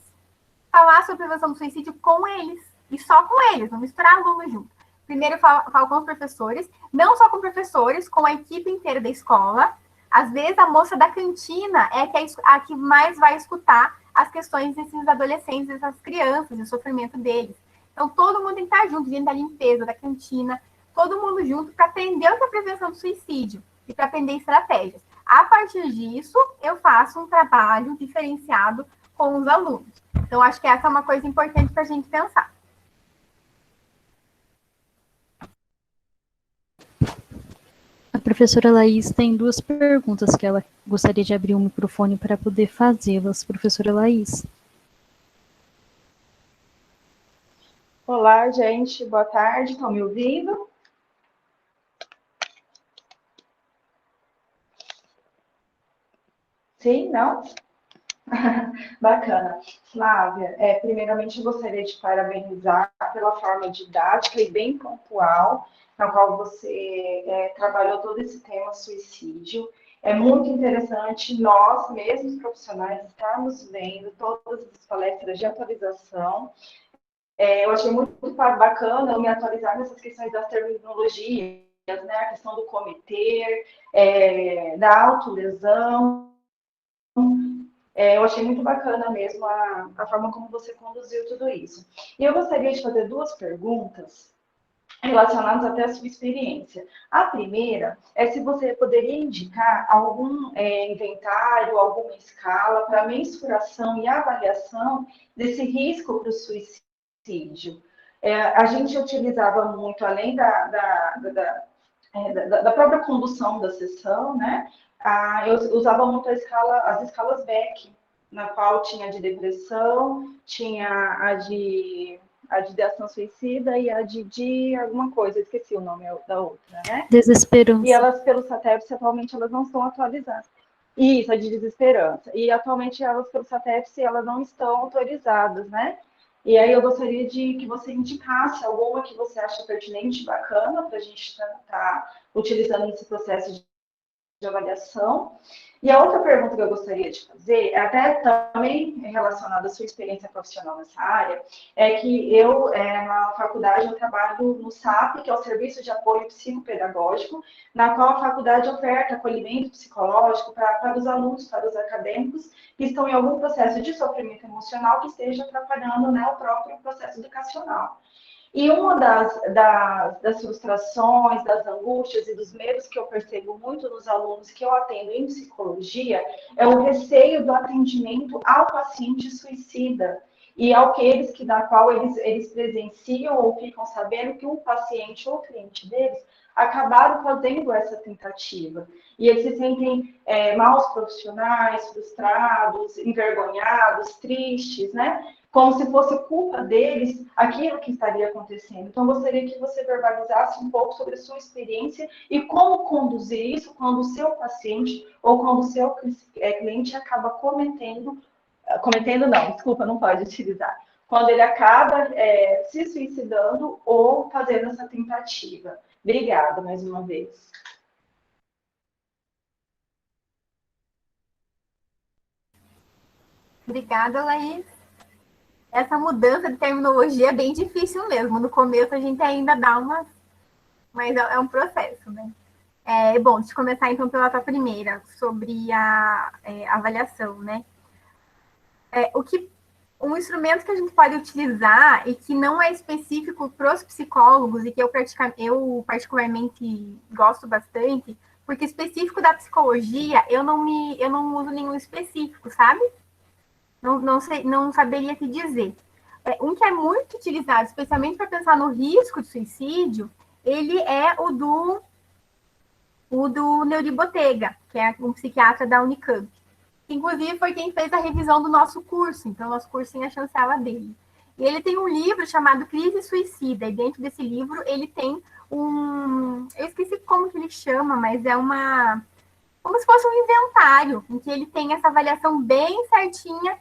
[SPEAKER 3] Falar sobre prevenção do suicídio com eles. E só com eles, não misturar alunos junto. Primeiro, falo com os professores. Não só com professores, com a equipe inteira da escola. Às vezes, a moça da cantina é a que mais vai escutar as questões desses adolescentes, dessas crianças, o sofrimento deles. Então, todo mundo tem que estar junto, dentro da limpeza, da cantina, todo mundo junto para aprender o que é a prevenção do suicídio e para aprender estratégias. A partir disso, eu faço um trabalho diferenciado com os alunos. Então, acho que essa é uma coisa importante para a gente pensar.
[SPEAKER 2] A professora Laís tem 2 perguntas que ela gostaria de abrir o microfone para poder fazê-las. Professora Laís.
[SPEAKER 4] Olá, gente. Boa tarde. Estão me ouvindo? Sim? Não? Bacana. Flávia, primeiramente eu gostaria de parabenizar pela forma didática e bem pontual na qual você trabalhou todo esse tema suicídio. É muito interessante nós, mesmos profissionais, estarmos vendo todas as palestras de atualização. Eu achei muito bacana eu me atualizar nessas questões das terminologias, né? A questão do cometer, da autolesão. Eu achei muito bacana mesmo a forma como você conduziu tudo isso. E eu gostaria de fazer 2 perguntas relacionadas até à sua experiência. A primeira é se você poderia indicar algum inventário, alguma escala para mensuração e avaliação desse risco para o suicídio. A gente utilizava muito, além da própria condução da sessão, né? Eu usava muito as escalas Beck, na qual tinha a de depressão, tinha a de ideação suicida e a de alguma coisa, eu esqueci o nome da outra, né?
[SPEAKER 2] Desesperança.
[SPEAKER 4] E elas, pelo SATEPS, atualmente, elas não estão atualizadas. Isso, a de desesperança. E, atualmente, elas, pelo SATEPS, elas não estão autorizadas, né? E aí eu gostaria de que você indicasse alguma que você acha pertinente, bacana, para a gente estar utilizando nesse processo de avaliação. E a outra pergunta que eu gostaria de fazer, até também relacionada à sua experiência profissional nessa área, é que eu, na faculdade, eu trabalho no SAP, que é o Serviço de Apoio Psicopedagógico, na qual a faculdade oferta acolhimento psicológico para os alunos, para os acadêmicos, que estão em algum processo de sofrimento emocional que esteja atrapalhando, né, o próprio processo educacional. E uma das frustrações, das angústias e dos medos que eu percebo muito nos alunos que eu atendo em psicologia é o receio do atendimento ao paciente suicida e da qual eles presenciam ou ficam sabendo que um paciente ou cliente deles acabaram fazendo essa tentativa. E eles se sentem maus profissionais, frustrados, envergonhados, tristes, né? Como se fosse culpa deles aquilo que estaria acontecendo. Então, gostaria que você verbalizasse um pouco sobre a sua experiência e como conduzir isso quando o seu paciente ou quando o seu cliente acaba cometendo não, desculpa, não pode utilizar, quando ele acaba se suicidando ou fazendo essa tentativa. Obrigada, mais uma vez.
[SPEAKER 3] Obrigada, Laís. Essa mudança de terminologia é bem difícil mesmo. No começo a gente ainda dá mas é um processo, né? Bom, deixa eu começar então pela tua primeira, sobre a avaliação, né? Um instrumento que a gente pode utilizar e que não é específico para os psicólogos e que eu particularmente gosto bastante, porque específico da psicologia eu não uso nenhum específico, sabe? Não saberia te dizer. Um que é muito utilizado, especialmente para pensar no risco de suicídio, ele é o do Neuri Botega, que é um psiquiatra da Unicamp. Inclusive, foi quem fez a revisão do nosso curso, então, nosso curso tem a chancela dele. E ele tem um livro chamado Crise Suicida, e dentro desse livro ele tem eu esqueci como que ele chama, mas é como se fosse um inventário, em que ele tem essa avaliação bem certinha,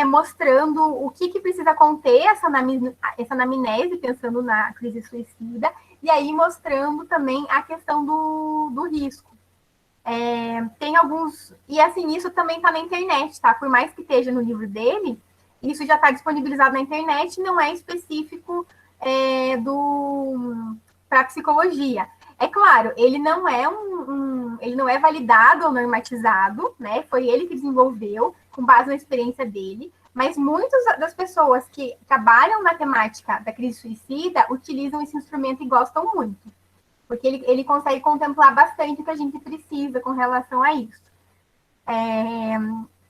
[SPEAKER 3] mostrando o que precisa conter essa anamnese, pensando na crise suicida, e aí mostrando também a questão do risco. Tem alguns... E assim, isso também está na internet, tá? Por mais que esteja no livro dele, isso já está disponibilizado na internet, não é específico para psicologia. É claro, ele não é ele não é validado ou normatizado, né? Foi ele que desenvolveu, com base na experiência dele, mas muitas das pessoas que trabalham na temática da crise suicida utilizam esse instrumento e gostam muito, porque ele consegue contemplar bastante o que a gente precisa com relação a isso.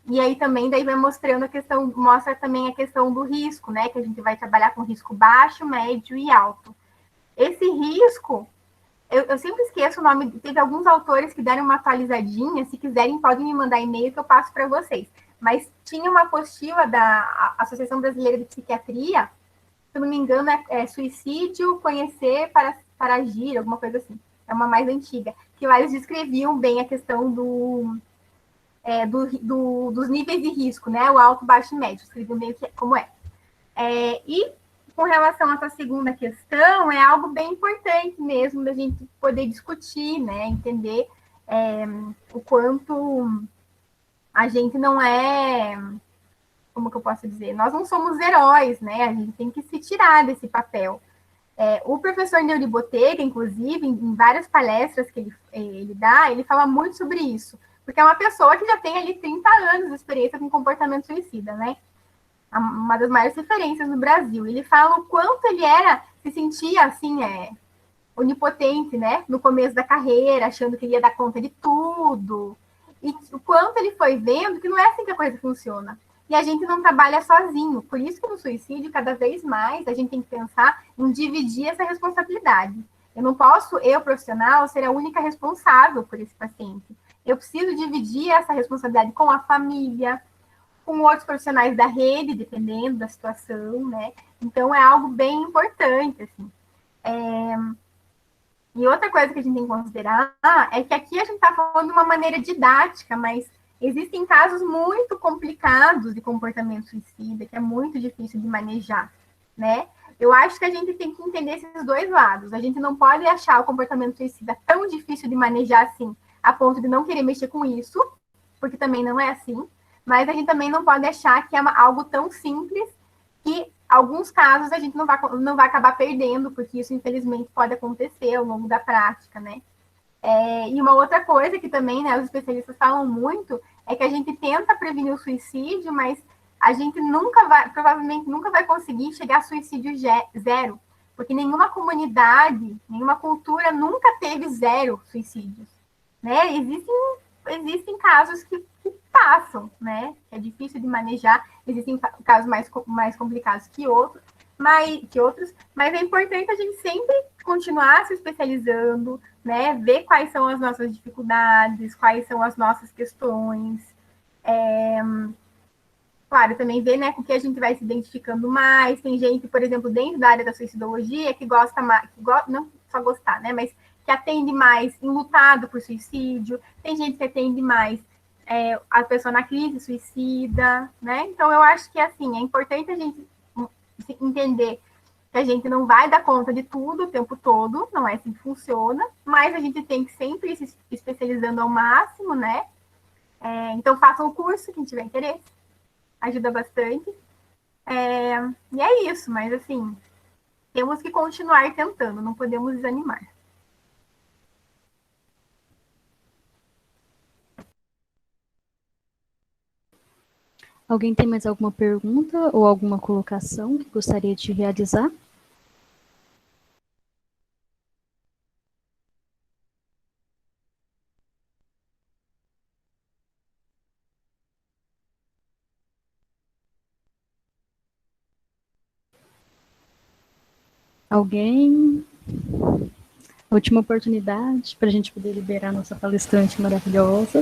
[SPEAKER 3] E aí também daí vai mostrando mostra também a questão do risco, né? Que a gente vai trabalhar com risco baixo, médio e alto. Esse risco, eu sempre esqueço o nome, teve alguns autores que deram uma atualizadinha, se quiserem podem me mandar e-mail que eu passo para vocês. Mas tinha uma apostila da Associação Brasileira de Psiquiatria, se eu não me engano é Suicídio, Conhecer para Agir, alguma coisa assim. É uma mais antiga, que lá eles descreviam bem a questão dos níveis de risco, né? O alto, baixo e médio, escreviam meio que como é. E com relação à sua segunda questão, é algo bem importante mesmo da gente poder discutir, né? Entender o quanto a gente não é... Como que eu posso dizer? Nós não somos heróis, né? A gente tem que se tirar desse papel. O professor Neuri Botega, inclusive, em várias palestras que ele dá, ele fala muito sobre isso. Porque é uma pessoa que já tem ali 30 anos de experiência com comportamento suicida, né? Uma das maiores referências no Brasil. Ele fala o quanto ele se sentia, assim, onipotente, né? No começo da carreira, achando que ele ia dar conta de tudo. E o quanto ele foi vendo que não é assim que a coisa funciona. E a gente não trabalha sozinho. Por isso que no suicídio, cada vez mais, a gente tem que pensar em dividir essa responsabilidade. Eu não posso, eu, profissional, ser a única responsável por esse paciente. Eu preciso dividir essa responsabilidade com a família, com outros profissionais da rede, dependendo da situação, né? Então, é algo bem importante, assim. E outra coisa que a gente tem que considerar é que aqui a gente está falando de uma maneira didática, mas existem casos muito complicados de comportamento suicida, que é muito difícil de manejar, né? Eu acho que a gente tem que entender esses dois lados. A gente não pode achar o comportamento suicida tão difícil de manejar assim, a ponto de não querer mexer com isso, porque também não é assim. Mas a gente também não pode achar que é algo tão simples que alguns casos a gente não vai acabar perdendo, porque isso, infelizmente, pode acontecer ao longo da prática, né? E uma outra coisa que também, né, os especialistas falam muito, é que a gente tenta prevenir o suicídio, mas a gente provavelmente nunca vai conseguir chegar a suicídio zero, porque nenhuma comunidade, nenhuma cultura nunca teve zero suicídios, né? Existem casos que passam, né? Que é difícil de manejar, existem casos mais complicados que outros, mas é importante a gente sempre continuar se especializando, né? Ver quais são as nossas dificuldades, quais são as nossas questões. Claro, também ver, né, com que a gente vai se identificando mais. Tem gente, por exemplo, dentro da área da suicidologia, que gosta mais, não só gostar, né, mas que atende mais enlutado por suicídio. Tem gente que atende mais a pessoa na crise suicida, né? Então, eu acho que, assim, é importante a gente entender que a gente não vai dar conta de tudo o tempo todo, não é assim que funciona, mas a gente tem que sempre ir se especializando ao máximo, né? Então, façam o curso, quem tiver interesse, ajuda bastante. E é isso, mas, assim, temos que continuar tentando, não podemos desanimar.
[SPEAKER 2] Alguém tem mais alguma pergunta ou alguma colocação que gostaria de realizar? Alguém? Última oportunidade para a gente poder liberar nossa palestrante maravilhosa.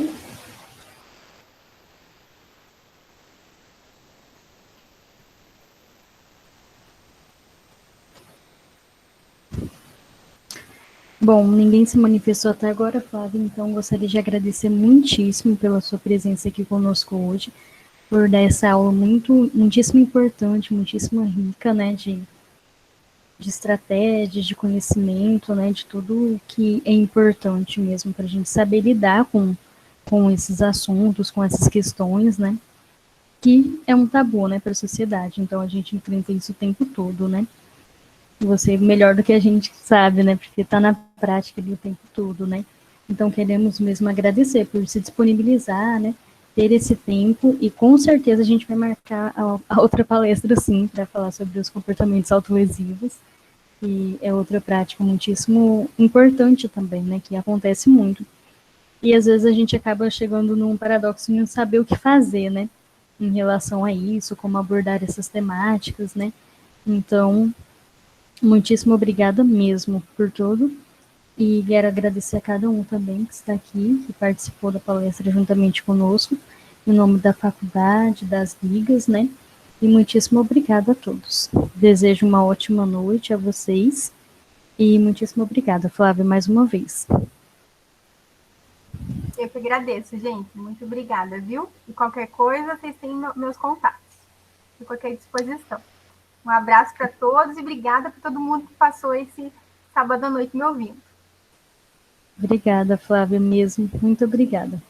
[SPEAKER 2] Bom, ninguém se manifestou até agora, Flávia, então gostaria de agradecer muitíssimo pela sua presença aqui conosco hoje, por dar essa aula muitíssimo importante, muitíssimo rica, né, de estratégias, de conhecimento, né, de tudo que é importante mesmo para a gente saber lidar com esses assuntos, com essas questões, né, que é um tabu, né, para a sociedade, então a gente enfrenta isso o tempo todo, né. Você melhor do que a gente sabe, né, porque está na prática ali o tempo todo, né. Então queremos mesmo agradecer por se disponibilizar, né, ter esse tempo e com certeza a gente vai marcar a outra palestra, sim, para falar sobre os comportamentos autolesivos, e é outra prática muitíssimo importante também, né, que acontece muito. E às vezes a gente acaba chegando num paradoxo de não saber o que fazer, né, em relação a isso, como abordar essas temáticas, né. Então, muitíssimo obrigada mesmo por tudo. E quero agradecer a cada um também que está aqui, que participou da palestra juntamente conosco, em nome da faculdade, das ligas, né? E muitíssimo obrigada a todos. Desejo uma ótima noite a vocês. E muitíssimo obrigada, Flávia, mais uma vez.
[SPEAKER 3] Eu que agradeço, gente. Muito obrigada, viu? E qualquer coisa, vocês têm meus contatos. Fico aqui à disposição. Um abraço para todos e obrigada por todo mundo que passou esse sábado à noite me ouvindo.
[SPEAKER 2] Obrigada, Flávia, mesmo. Muito obrigada.